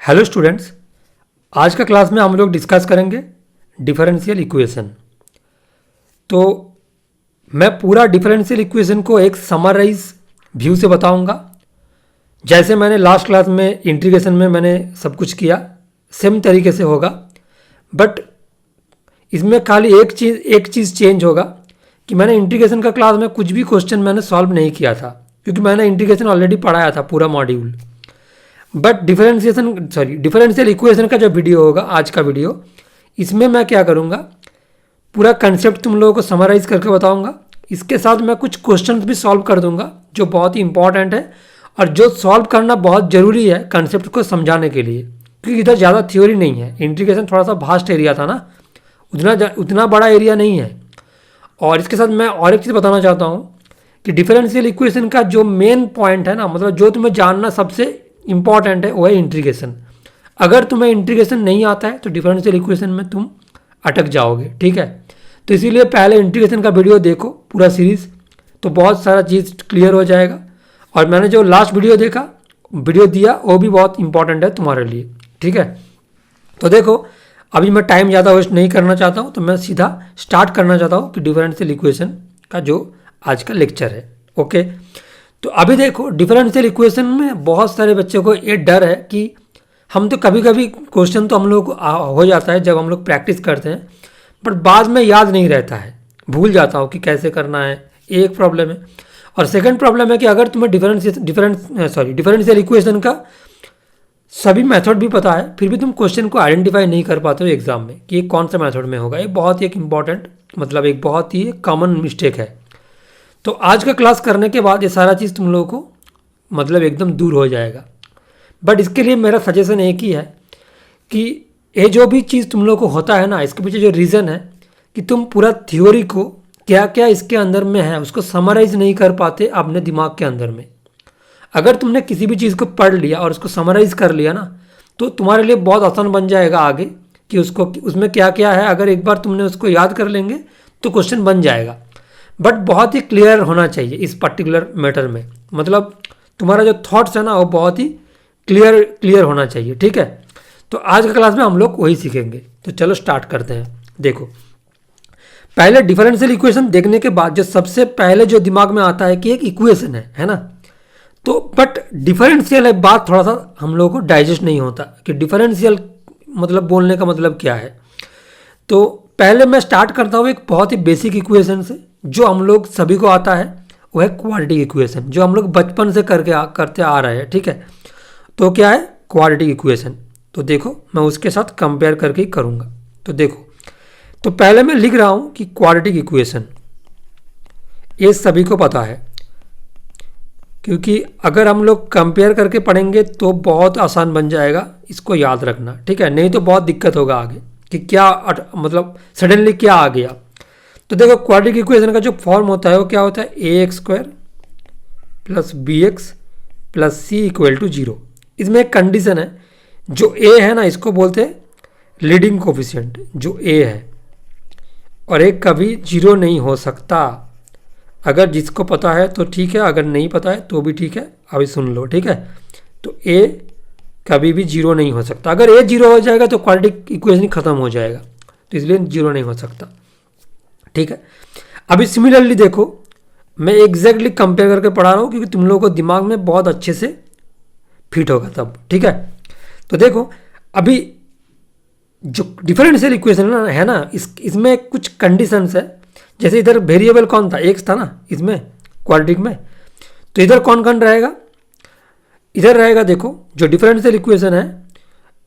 Hello students, आज का class में हम लोग डिस्कस करेंगे डिफरेंशियल इक्वेशन। तो मैं पूरा डिफरेंशियल इक्वेशन को एक समराइज व्यू से बताऊंगा। जैसे मैंने लास्ट क्लास में इंटीग्रेशन में मैंने सब कुछ किया, सेम तरीके से होगा, बट इसमें खाली एक चीज़ चेंज होगा कि मैंने इंटीग्रेशन का क्लास में कुछ भी क्वेश्चन मैंने सॉल्व नहीं किया था, क्योंकि मैंने इंटीग्रेशन ऑलरेडी पढ़ाया था पूरा मॉड्यूल। बट डिफरेंशियल इक्वेशन का जो वीडियो होगा, आज का वीडियो, इसमें मैं क्या करूँगा, पूरा कंसेप्ट तुम लोगों को समराइज करके बताऊँगा। इसके साथ मैं कुछ क्वेश्चंस भी सॉल्व कर दूंगा जो बहुत ही इंपॉर्टेंट है और जो सॉल्व करना बहुत ज़रूरी है कंसेप्ट को समझाने के लिए, क्योंकि इधर ज़्यादा थ्योरी नहीं है। इंटीग्रेशन थोड़ा सा वास्ट एरिया था ना, उतना बड़ा एरिया नहीं है। और इसके साथ मैं और एक चीज़ बताना चाहता हूँ कि डिफरेंशियल इक्वेशन का जो मेन पॉइंट है ना, मतलब जो तुम्हें जानना सबसे इंपॉर्टेंट है, वो है इंटीग्रेशन। अगर तुम्हें इंटीग्रेशन नहीं आता है तो डिफरेंशियल इक्वेशन में तुम अटक जाओगे, ठीक है। तो इसीलिए पहले इंटीग्रेशन का वीडियो देखो पूरा सीरीज, तो बहुत सारा चीज़ क्लियर हो जाएगा। और मैंने जो लास्ट वीडियो दिया वो भी बहुत इंपॉर्टेंट है तुम्हारे लिए, ठीक है। तो देखो, अभी मैं टाइम ज़्यादा वेस्ट नहीं करना चाहता हूँ, तो मैं सीधा स्टार्ट करना चाहता हूँ कि डिफरेंशियल इक्वेशन का जो आज का लेक्चर है। ओके, तो अभी देखो, डिफरेंशियल इक्वेशन में बहुत सारे बच्चों को ये डर है कि हम तो कभी कभी क्वेश्चन तो हम लोग को हो जाता है जब हम लोग प्रैक्टिस करते हैं, बट बाद में याद नहीं रहता है, भूल जाता हूँ कि कैसे करना है। एक प्रॉब्लम है। और सेकंड प्रॉब्लम है कि अगर तुम्हें डिफरेंशियल इक्वेशन का सभी मेथड भी पता है, फिर भी तुम क्वेश्चन को आइडेंटिफाई नहीं कर पाते हो एग्जाम में कि ये कौन सा मेथड में होगा। ये बहुत ही एक इम्पॉर्टेंट, मतलब एक बहुत ही कॉमन मिस्टेक है। तो आज का क्लास करने के बाद ये सारा चीज़ तुम लोगों को मतलब एकदम दूर हो जाएगा। बट इसके लिए मेरा सजेशन एक ही है कि ये जो भी चीज़ तुम लोगों को होता है ना, इसके पीछे जो रीज़न है कि तुम पूरा थ्योरी को क्या क्या इसके अंदर में है उसको समराइज नहीं कर पाते अपने दिमाग के अंदर में। अगर तुमने किसी भी चीज़ को पढ़ लिया और उसको समराइज कर लिया ना, तो तुम्हारे लिए बहुत आसान बन जाएगा आगे कि उसमें क्या क्या है। अगर एक बार तुमने उसको याद कर लेंगे तो क्वेश्चन बन जाएगा। बट बहुत ही क्लियर होना चाहिए इस पर्टिकुलर मैटर में, मतलब तुम्हारा जो थॉट्स है ना वो बहुत ही क्लियर होना चाहिए, ठीक है। तो आज के क्लास में हम लोग वही सीखेंगे। तो चलो स्टार्ट करते हैं। देखो, पहले डिफरेंशियल इक्वेशन देखने के बाद जो सबसे पहले जो दिमाग में आता है कि एक इक्वेशन है ना। तो बट डिफरेंशियल है, बात थोड़ा सा हम लोगों को डाइजेस्ट नहीं होता कि डिफरेंशियल मतलब बोलने का मतलब क्या है। तो पहले मैं स्टार्ट करता हूँ एक बहुत ही बेसिक इक्वेशन से जो हम लोग सभी को आता है, वो है क्वाड्रेटिक इक्वेशन, जो हम लोग बचपन से करते आ रहे हैं, ठीक है। तो क्या है क्वाड्रेटिक इक्वेशन। तो देखो, मैं उसके साथ कंपेयर करके ही करूँगा। तो देखो, तो पहले मैं लिख रहा हूँ कि क्वाड्रेटिक इक्वेशन, ये सभी को पता है, क्योंकि अगर हम लोग कंपेयर करके पढ़ेंगे तो बहुत आसान बन जाएगा, इसको याद रखना, ठीक है। नहीं तो बहुत दिक्कत होगा आगे कि क्या मतलब सडनली क्या आ गया। तो देखो, क्वाड्रेटिक इक्वेशन का जो फॉर्म होता है वो क्या होता है, ax² + bx + c = 0। इसमें एक कंडीशन है, जो a है ना, इसको बोलते हैं लीडिंग कोफिशिएंट, जो a है, और एक कभी 0 नहीं हो सकता। अगर जिसको पता है तो ठीक है, अगर नहीं पता है तो भी ठीक है, अभी सुन लो, ठीक है। तो a कभी भी 0 नहीं हो सकता। अगर a 0 हो जाएगा तो क्वाड्रेटिक इक्वेशन खत्म हो जाएगा, तो इसलिए 0 नहीं हो सकता, ठीक है। अभी सिमिलरली देखो, मैं एग्जैक्टली कंपेयर करके पढ़ा रहा हूँ क्योंकि तुम लोगों को दिमाग में बहुत अच्छे से फिट होगा तब, ठीक है। तो देखो, अभी जो डिफरेंशियल इक्वेशन है ना, इसमें कुछ कंडीशंस है। जैसे इधर वेरिएबल कौन था, एक्स था ना इसमें क्वाड्रेटिक में, तो इधर कौन कौन रहेगा, इधर रहेगा, देखो जो डिफरेंशियल इक्वेशन है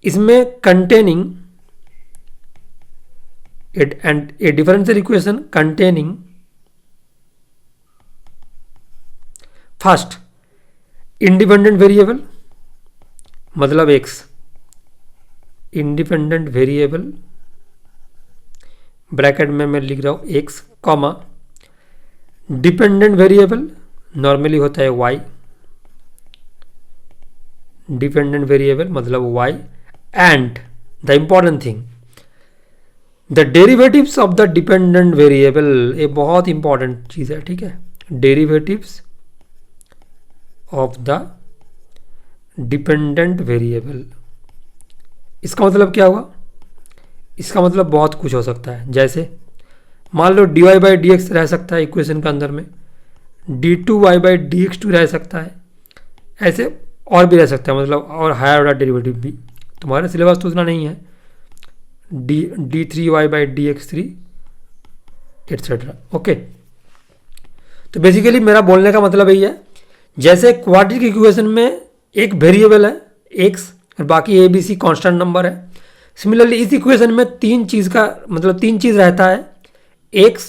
इसमें containing a differential equation containing first independent variable, मतलब x, इंडिपेंडेंट वेरिएबल ब्रैकेट में मैं लिख रहा हूँ x, comma dependent variable normally होता है y, डिपेंडेंट वेरिएबल मतलब y, and the important thing the derivatives of the dependent variable. ये बहुत इंपॉर्टेंट चीज़ है, ठीक है। Derivatives of the dependent variable, इसका मतलब क्या हुआ? इसका मतलब बहुत कुछ हो सकता है। जैसे मान लो dy बाई डी एक्स रह सकता है इक्वेशन के अंदर में, d2y by d x to रह सकता है, ऐसे और भी रह सकता है, मतलब और हायर ऑर्डर डेरिवेटिव भी। तुम्हारे सिलेबस तो उतना नहीं है, d3y by d x three etcetera. Okay, तो बेसिकली मेरा बोलने का मतलब यही है, जैसे क्वाड्रेटिक इक्वेशन में एक वेरिएबल है x और बाकी a b c constant number है, सिमिलरली इस इक्वेशन में तीन चीज़ रहता है, x,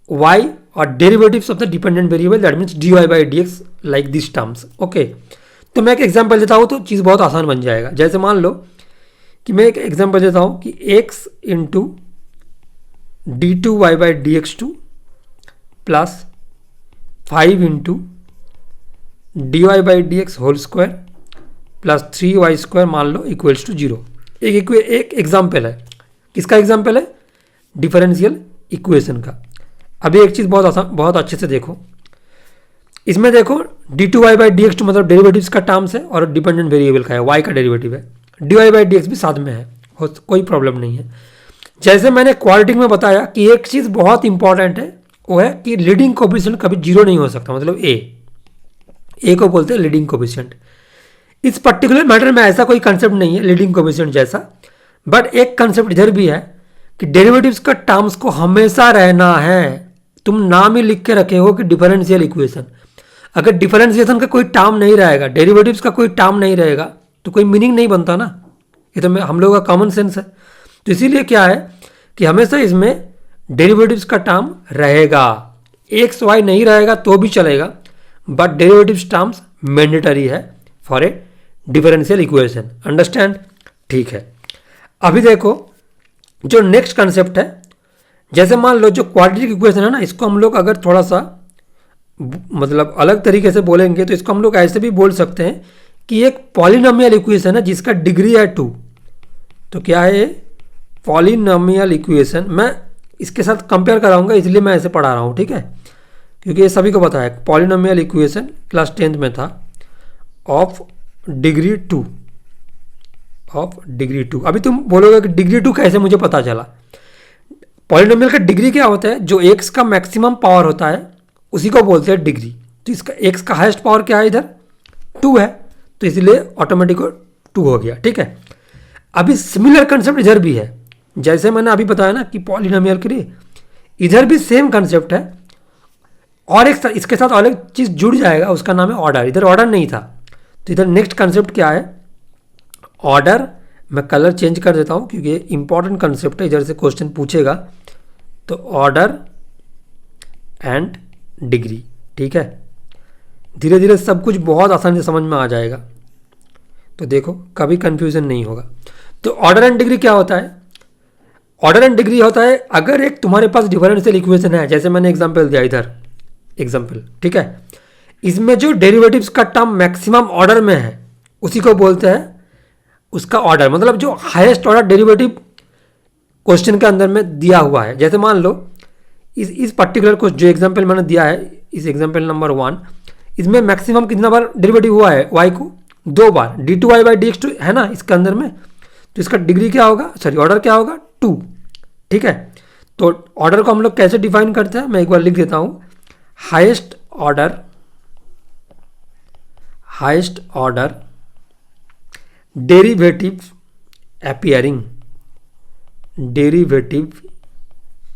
y और derivatives of the dependent variable, that means dy by d x, like this terms. Okay, तो मैं एक एग्जांपल देता हूँ तो चीज़ बहुत आसान बन जाएगा। जैसे मान लो कि मैं एक एग्जांपल देता हूँ कि x into d2y by d x two plus 5 into dy by d x whole square plus 3y square मान लो इक्वल्स टू 0। एक एग्जाम्पल है, किसका एग्जाम्पल है? डिफरेंशियल इक्वेशन का। अभी एक चीज़ बहुत अच्छे से देखो, इसमें देखो d2y by d x two मतलब डेरिवेटिव्स का टर्म्स है और डिपेंडेंट वेरिएबल का है, y का डेरिवेटिव है, dy बाई डी एक्स भी साथ में है, कोई प्रॉब्लम नहीं है। जैसे मैंने क्वाड्रेटिक में बताया कि एक चीज़ बहुत इंपॉर्टेंट है, वो है कि लीडिंग कोफिशिएंट कभी जीरो नहीं हो सकता, मतलब ए को बोलते हैं लीडिंग कोफिशिएंट। इस पर्टिकुलर मैटर में ऐसा कोई कंसेप्ट नहीं है लीडिंग कोफिशिएंट जैसा, बट एक कंसेप्ट इधर भी है कि डेरिवेटिव्स का टर्म्स को हमेशा रहना है। तुम नाम ही लिख के रखे हो कि डिफरेंशियल इक्वेशन, अगर डिफरेंशिएशन का कोई टर्म नहीं रहेगा, डेरिवेटिव्स का कोई टर्म नहीं रहेगा, तो कोई मीनिंग नहीं बनता ना। ये तो हम लोगों का कॉमन सेंस है। तो इसीलिए क्या है कि हमेशा इसमें डेरिवेटिव्स का टर्म रहेगा, एक्स वाई नहीं रहेगा तो भी चलेगा, बट डेरिवेटिव्स टर्म्स मैंडेटरी है for a differential equation. Understand? ठीक है। अभी देखो जो नेक्स्ट कंसेप्ट है, जैसे मान लो जो क्वाड्रेटिक इक्वेशन है ना, इसको हम लोग अगर थोड़ा सा मतलब अलग तरीके से बोलेंगे तो इसको हम लोग ऐसे भी बोल सकते हैं कि एक पॉलिनोमियल इक्वेशन है जिसका डिग्री है 2। तो क्या है? Polynomial equation. मैं इसके साथ कंपेयर कराऊंगा इसलिए मैं ऐसे पढ़ा रहा हूँ, ठीक है, क्योंकि ये सभी को पता है। पॉलिनोमियल इक्वेशन क्लास 10th में था, ऑफ डिग्री 2, ऑफ डिग्री 2। अभी तुम बोलोगे कि डिग्री 2 कैसे मुझे पता चला? पॉलिनोमियल का डिग्री क्या होता है? जो एक्स का मैक्सिमम पावर होता है उसी को बोलते हैं डिग्री। तो इसका एक्स का हाईएस्ट पावर क्या है? इधर 2 है, तो इसलिए ऑटोमेटिक 2 हो गया, ठीक है। अभी सिमिलर कंसेप्ट इधर भी है, जैसे मैंने अभी बताया ना कि पॉलिनोमियल के लिए इधर भी सेम कंसेप्ट है, और एक इसके साथ अलग चीज़ जुड़ जाएगा, उसका नाम है ऑर्डर। इधर ऑर्डर नहीं था, तो इधर नेक्स्ट कंसेप्ट क्या है? ऑर्डर। मैं कलर चेंज कर देता हूँ क्योंकि इंपॉर्टेंट कंसेप्ट है, इधर से क्वेश्चन पूछेगा। तो ऑर्डर एंड डिग्री, ठीक है। धीरे धीरे सब कुछ बहुत आसानी से समझ में आ जाएगा, तो देखो कभी कंफ्यूजन नहीं होगा। तो ऑर्डर एंड डिग्री क्या होता है? ऑर्डर एंड डिग्री होता है अगर एक तुम्हारे पास डिफरेंशियल इक्वेशन है, जैसे मैंने एग्जांपल दिया इधर एग्जांपल, ठीक है, इसमें जो डेरिवेटिव्स का टर्म मैक्सिमम ऑर्डर में है उसी को बोलते हैं उसका ऑर्डर, मतलब जो हाईएस्ट ऑर्डर डेरिवेटिव क्वेश्चन के अंदर में दिया हुआ है। जैसे मान लो इस पर्टिकुलर को जो एग्जांपल मैंने दिया है, इस एग्जांपल नंबर 1, इसमें मैक्सिमम कितना बार डेरिवेटिव हुआ है? y को 2 बार, d2y by d x two है ना इसके अंदर में, तो इसका डिग्री क्या होगा, सॉरी ऑर्डर क्या होगा? 2, ठीक है। तो ऑर्डर को हम लोग कैसे डिफाइन करते हैं, मैं एक बार लिख देता हूँ। Highest order derivative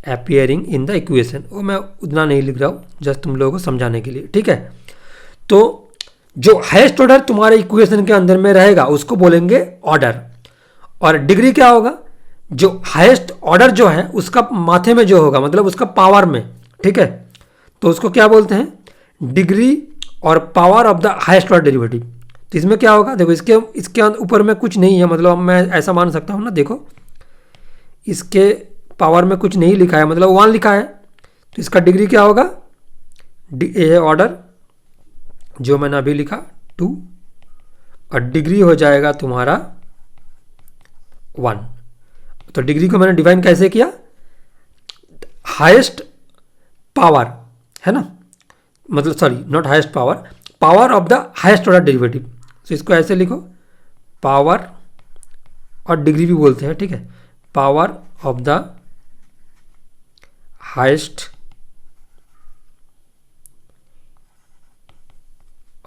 appearing in the equation. वो मैं उतना नहीं लिख रहा हूँ, जस्ट तुम लोगों को समझाने के लिए, ठीक है। तो जो हाईएस्ट ऑर्डर तुम्हारे इक्वेशन के अंदर में रहेगा उसको बोलेंगे ऑर्डर, और डिग्री क्या होगा? जो हाईएस्ट ऑर्डर जो है उसका माथे में जो होगा, मतलब उसका पावर में, ठीक है, तो उसको क्या बोलते हैं? डिग्री और power of the highest order derivative. तो इसमें क्या होगा? देखो इसके ऊपर में कुछ नहीं है, मतलब मैं ऐसा मान सकता हूँ ना, देखो इसके पावर में कुछ नहीं लिखा है, मतलब 1 लिखा है, तो इसका डिग्री क्या होगा? ये ऑर्डर जो मैंने अभी लिखा 2, और डिग्री हो जाएगा तुम्हारा 1। तो डिग्री को मैंने डिफाइन कैसे किया? हाईएस्ट पावर है ना, मतलब sorry not highest power, power of the highest order derivative. तो इसको ऐसे लिखो, पावर और डिग्री भी बोलते हैं, ठीक है। Power of the highest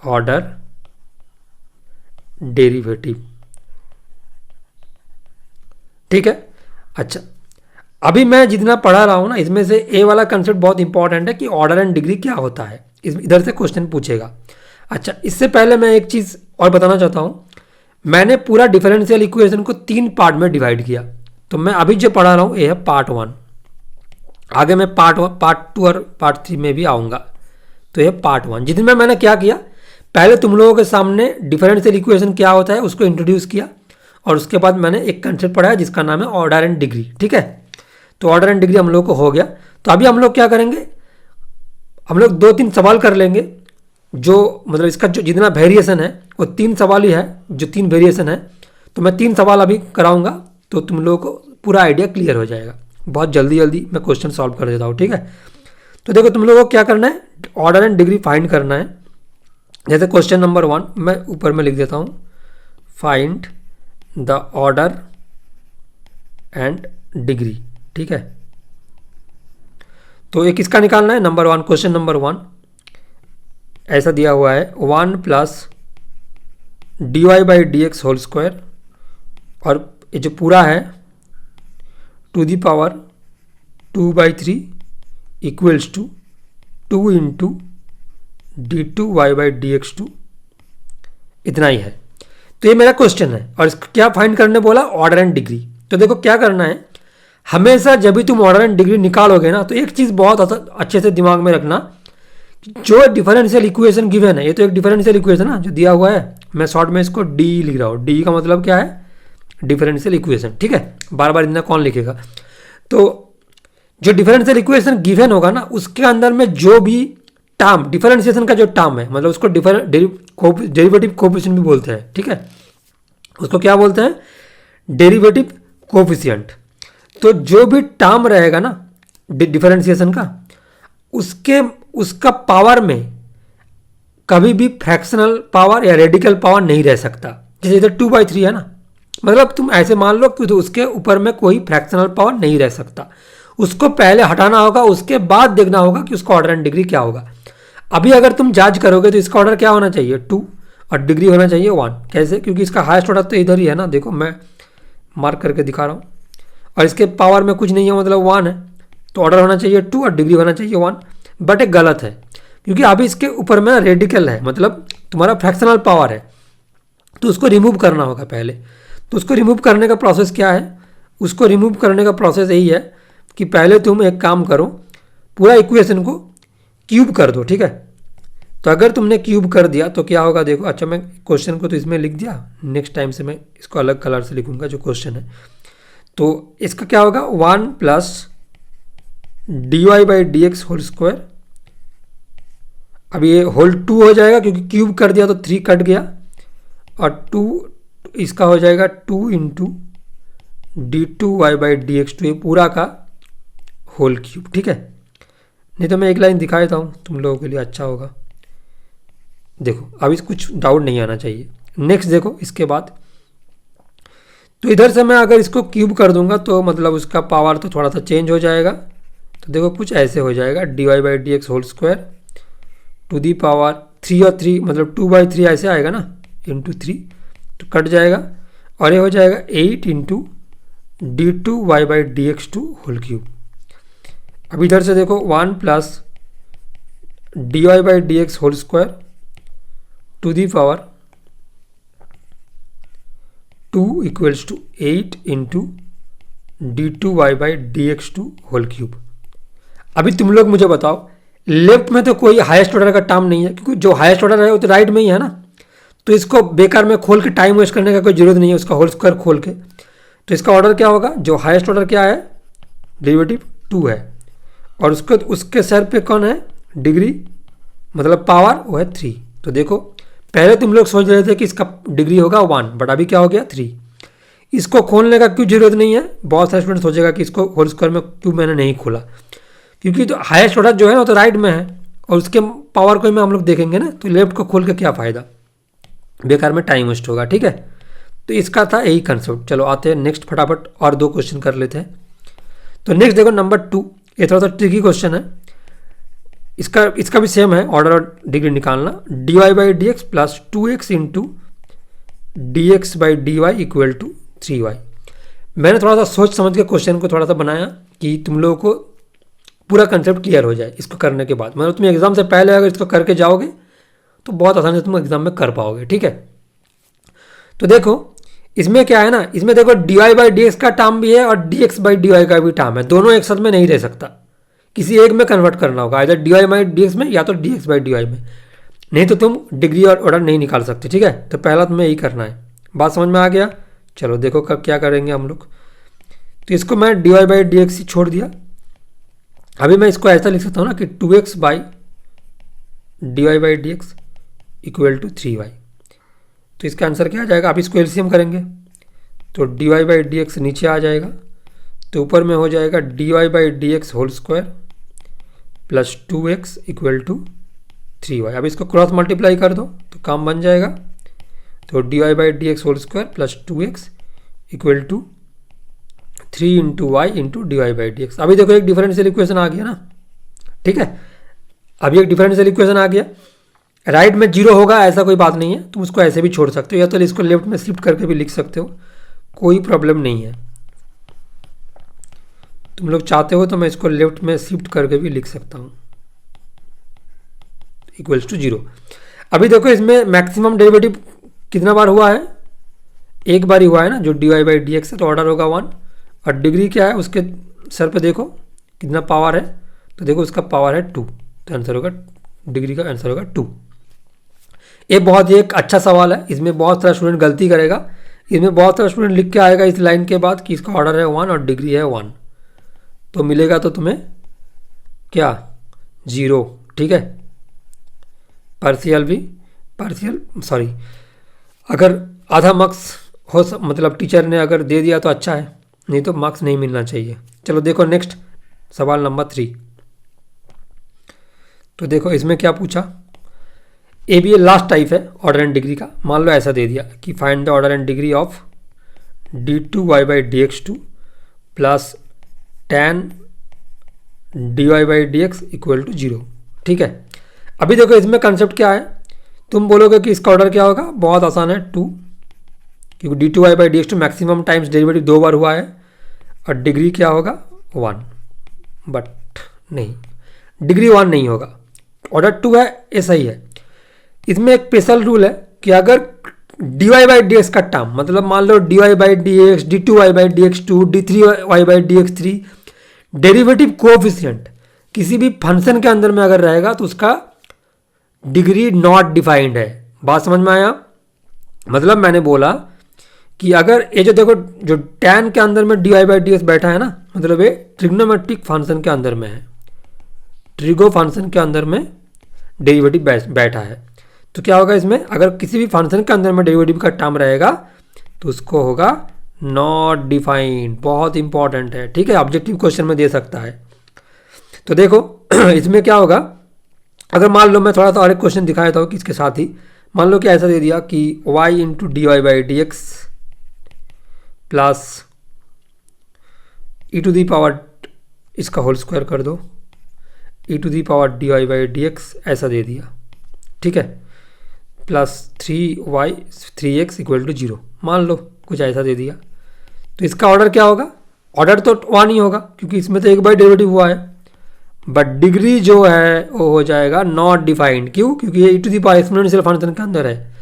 order derivative, ठीक है। अच्छा, अभी मैं जितना पढ़ा रहा हूं ना, इसमें से ए वाला कंसेप्ट बहुत इंपॉर्टेंट है कि ऑर्डर एंड डिग्री क्या होता है, इधर से क्वेश्चन पूछेगा। अच्छा, इससे पहले मैं एक चीज़ और बताना चाहता हूं। मैंने पूरा डिफरेंशियल इक्वेशन को 3 पार्ट में डिवाइड किया। तो मैं अभी जो पढ़ा रहा हूं ये है पार्ट 1। आगे मैं पार्ट 2 और पार्ट 3 में भी आऊँगा। तो ये पार्ट 1, जिसमें मैंने क्या किया, पहले तुम लोगों के सामने डिफरेंशियल इक्वेशन क्या होता है उसको इंट्रोड्यूस किया, और उसके बाद मैंने एक कंसेप्ट पढ़ाया जिसका नाम है ऑर्डर एंड डिग्री, ठीक है। तो ऑर्डर एंड डिग्री हम लोग को हो गया। तो अभी हम लोग क्या करेंगे, हम लोग 2-3 सवाल कर लेंगे, जो मतलब इसका जो जितना वेरिएशन है वो 3 सवाल ही है, जो 3 वेरिएशन है। तो मैं 3 सवाल अभी कराऊंगा, तो तुम लोगों को पूरा आइडिया क्लियर हो जाएगा। बहुत जल्दी जल्दी मैं क्वेश्चन सॉल्व कर देता हूँ, ठीक है। तो देखो, तुम लोगों को क्या करना है, ऑर्डर एंड डिग्री फाइंड करना है। जैसे क्वेश्चन नंबर 1 मैं ऊपर में लिख देता हूँ, find the order and degree, ठीक है। तो एक इसका निकालना है, नंबर 1, क्वेश्चन नंबर 1 ऐसा दिया हुआ है, 1 प्लस dy/dx होल स्क्वायर, और ये जो पूरा है to the power 2/3 equals to 2 into d2y/dx2, इतना ही है। तो ये मेरा क्वेश्चन है, और इसको क्या फाइंड करने बोला, ऑर्डर एंड डिग्री। तो देखो क्या करना है, हमेशा जब भी तुम ऑर्डर एंड डिग्री निकालोगे ना, तो एक चीज़ बहुत अच्छे से दिमाग में रखना, जो डिफरेंशियल इक्वेशन गिवन है, ये तो एक डिफरेंशियल इक्वेशन है जो दिया हुआ है, मैं शॉर्ट में इसको डी लिख रहा हूँ। डी का मतलब क्या है, डिफरेंशियल इक्वेशन, ठीक है। बार बार इतना कौन लिखेगा। तो जो डिफरेंशियल इक्वेशन गिवन होगा ना, उसके अंदर में जो भी टर्म, डिफरेंशिएशन का जो टर्म है, मतलब उसको डेरिवेटिव कोफिशिएंट भी बोलते हैं, ठीक है। उसको क्या बोलते हैं, डेरिवेटिव कोफिशिएंट। तो जो भी टर्म रहेगा ना डिफरेंशिएशन का, उसका पावर में कभी भी फ्रैक्शनल पावर या रेडिकल पावर नहीं रह सकता। जैसे इधर 2/3 है ना, मतलब तुम ऐसे मान लो कि तो उसके ऊपर में कोई फ्रैक्शनल पावर नहीं रह सकता। उसको पहले हटाना होगा, उसके बाद देखना होगा कि उसका ऑर्डर एंड डिग्री क्या होगा। अभी अगर तुम जांच करोगे तो इसका ऑर्डर क्या होना चाहिए, 2, और डिग्री होना चाहिए 1। कैसे, क्योंकि इसका हाईएस्ट ऑर्डर तो इधर ही है ना, देखो मैं मार्क करके दिखा रहा हूँ, और इसके पावर में कुछ नहीं है, मतलब 1 है। तो ऑर्डर होना चाहिए 2 और डिग्री होना चाहिए 1। बट एक गलत है, क्योंकि अभी इसके ऊपर में रेडिकल है, मतलब तुम्हारा फ्रैक्शनल पावर है, तो उसको रिमूव करना होगा पहले। तो उसको रिमूव करने का प्रोसेस क्या है, उसको रिमूव करने का प्रोसेस यही है कि पहले तुम एक काम करो, पूरा इक्वेशन को क्यूब कर दो, ठीक है। तो अगर तुमने क्यूब कर दिया तो क्या होगा, देखो। अच्छा, मैं क्वेश्चन को तो इसमें लिख दिया, नेक्स्ट टाइम से मैं इसको अलग कलर से लिखूंगा जो क्वेश्चन है। तो इसका क्या होगा, 1 प्लस dy/dx होल स्क्वायर। अब ये होल 2 हो जाएगा, क्योंकि क्यूब कर दिया तो 3 कट गया, और 2 इसका हो जाएगा 2 इंटू d2y/dx2, ये पूरा का होल क्यूब, ठीक है। नहीं तो मैं एक लाइन दिखा देता हूँ तुम लोगों के लिए, अच्छा होगा। देखो, अभी कुछ डाउट नहीं आना चाहिए। नेक्स्ट देखो, इसके बाद तो इधर से मैं अगर इसको क्यूब कर दूंगा तो मतलब उसका पावर तो थोड़ा सा चेंज हो जाएगा। तो देखो कुछ ऐसे हो जाएगा, dy/dx whole square to the power 3 और 3, मतलब 2/3 ऐसे आएगा ना, इंटू 3, तो कट जाएगा, और ये हो जाएगा 8 इंटू d2y/dx2 होल क्यूब। अब इधर से देखो 1 plus dy/dx whole square to the power 2 equals to 8 into d2y/dx2 whole cube. अभी तुम लोग मुझे बताओ, लेफ्ट में तो कोई हाईएस्ट ऑर्डर का टर्म नहीं है, क्योंकि जो हाईएस्ट ऑर्डर है वो तो राइट में ही है ना। तो इसको बेकार में खोल के टाइम वेस्ट करने का कोई जरूरत नहीं है, उसका होल स्क्वायर खोल के। तो इसका ऑर्डर क्या होगा, जो हाईएस्ट ऑर्डर क्या है, डेरिवेटिव 2 है, और उसके सर पे कौन है, डिग्री, मतलब पावर, वो है 3। तो देखो पहले तुम लोग सोच रहे थे कि इसका डिग्री होगा 1, बट अभी क्या हो गया 3। इसको खोलने का क्यों जरूरत नहीं है, बहुत सारे स्टूडेंट सोचेगा कि इसको होल स्क्वायर में क्यों मैंने नहीं खोला, क्योंकि तो हाईएस्ट ऑर्डर जो है वो तो राइट में है, और उसके पावर को में हम लोग देखेंगे ना, तो लेफ्ट को खोल के क्या फ़ायदा, बेकार में टाइम वेस्ट होगा, ठीक है। तो इसका था यही कंसेप्ट। चलो आते हैं नेक्स्ट, फटाफट और 2 क्वेश्चन कर लेते हैं। तो नेक्स्ट देखो नंबर 2, ये थोड़ा सा ट्रिकी क्वेश्चन है। इसका भी सेम है, ऑर्डर और डिग्री निकालना। D y by d x plus 2x into d x by d y equal to 3y। मैंने थोड़ा सा सोच समझ के क्वेश्चन को थोड़ा सा बनाया कि तुम लोगों को पूरा कंसेप्ट क्लियर हो जाए इसको करने के बाद। मतलब तुम एग्जाम से पहले अगर इसको करके जाओगे तो बहुत आसानी से तुम एग्जाम में कर पाओगे, ठीक है। तो देखो इसमें क्या है ना, इसमें देखो d y by d x का टर्म भी है और d x by d y का भी टर्म है, दोनों एक साथ में नहीं रह सकता, किसी एक में कन्वर्ट करना होगा, इधर d y by d x में या तो d x by d y में, नहीं तो तुम डिग्री और ऑर्डर नहीं निकाल सकते, ठीक है। तो पहला तुम्हें यही करना है। बात समझ में आ गया? चलो देखो कब क्या करेंगे हम लोग। तो इसको मैं d y by d x ही छोड़ दिया। अभी मैं इसको ऐसा लिख सकता हूँ ना कि 2x by d y by d x equal to 3y। तो इसका आंसर क्या आ जाएगा? आप इसको एलसीएम करेंगे तो d y by d x नीचे आ जाएगा, तो ऊपर में हो जाएगा d y by d x whole square plus 2x equal to 3y। अब इसको क्रॉस मल्टीप्लाई कर दो तो काम बन जाएगा। तो d y by d x whole square plus 2x equal to 3 into y into d y by d x. अभी देखो एक डिफरेंशियल इक्वेशन आ गया ना, ठीक है। अभी एक डिफरेंशियल इक्वेशन आ गया, राइट में 0 होगा ऐसा कोई बात नहीं है, तुम उसको ऐसे भी छोड़ सकते हो या तो इसको लेफ्ट में शिफ्ट करके भी लिख सकते हो, कोई प्रॉब्लम नहीं है। तुम लोग चाहते हो तो मैं इसको लेफ्ट में शिफ्ट करके भी लिख सकता हूँ, इक्वल्स टू 0। अभी देखो इसमें मैक्सिमम डेरिवेटिव कितना बार हुआ है? एक बार ही हुआ है ना, जो d y by d x है, तो ऑर्डर होगा 1। और डिग्री क्या है उसके सर पे देखो कितना पावर है, तो देखो उसका पावर है 2, तो आंसर होगा, डिग्री का आंसर होगा 2। ये बहुत ही एक अच्छा सवाल है, इसमें बहुत सारा स्टूडेंट गलती करेगा। इसमें बहुत सारा स्टूडेंट लिख के आएगा इस लाइन के बाद कि इसका ऑर्डर है 1 और डिग्री है 1, तो मिलेगा तो तुम्हें क्या 0, ठीक है। पार्शियल अगर आधा मार्क्स हो मतलब टीचर ने अगर दे दिया तो अच्छा है, नहीं तो मार्क्स नहीं मिलना चाहिए। चलो देखो नेक्स्ट सवाल नंबर 3। तो देखो इसमें क्या पूछा, A B a last type है ऑर्डर एंड डिग्री का। मान लो ऐसा दे दिया कि find the order and degree of d two y by d x two plus tan d y by d x equal to 0, ठीक है। अभी देखो इसमें कंसेप्ट क्या है, तुम बोलोगे कि इसका ऑर्डर क्या होगा, बहुत आसान है 2, क्योंकि d two y by d x two maximum times derivative 2 बार हुआ है, और डिग्री क्या होगा 1, बट नहीं, डिग्री 1 नहीं होगा, ऑर्डर 2 है, ऐसा ही है। इसमें एक स्पेशल रूल है कि अगर d y by d x का टर्म, मतलब मान लो d y by d x, d two y by d x two, d three y by d x 3, derivative coefficient किसी भी फंक्शन के अंदर में अगर रहेगा तो उसका डिग्री नॉट डिफाइंड है। बात समझ में आया? मतलब मैंने बोला कि अगर ये जो देखो जो tan के अंदर में d y by d x बैठा है ना, मतलब ये ट्रिग्नोमेट्रिक फंक्शन के अंदर में है, ट्रिगो फंक्शन के अंदर में डेरिवेटिव बैठा है, तो क्या होगा इसमें, अगर किसी भी फंक्शन के अंदर में डेरिवेटिव का टर्म रहेगा तो उसको होगा नॉट डिफाइंड। बहुत इंपॉर्टेंट है, ठीक है, ऑब्जेक्टिव क्वेश्चन में दे सकता है। तो देखो इसमें क्या होगा, अगर मान लो मैं थोड़ा सा और एक क्वेश्चन दिखा देता हूँ कि इसके साथ ही, मान लो कि ऐसा दे दिया कि y into d y by d x plus e to the power, इसका होल स्क्वायर कर दो, e to the power d y by d x ऐसा दे दिया, ठीक है, प्लस 3x इक्वल टू 0, मान लो कुछ ऐसा दे दिया। तो इसका ऑर्डर क्या होगा? ऑर्डर तो 1 ही होगा क्योंकि इसमें तो एक बार डेरिवेटिव हुआ है, बट डिग्री जो है वो हो जाएगा नॉट डिफाइंड। क्यों? क्योंकि ये e to the power exponential function के अंदर है।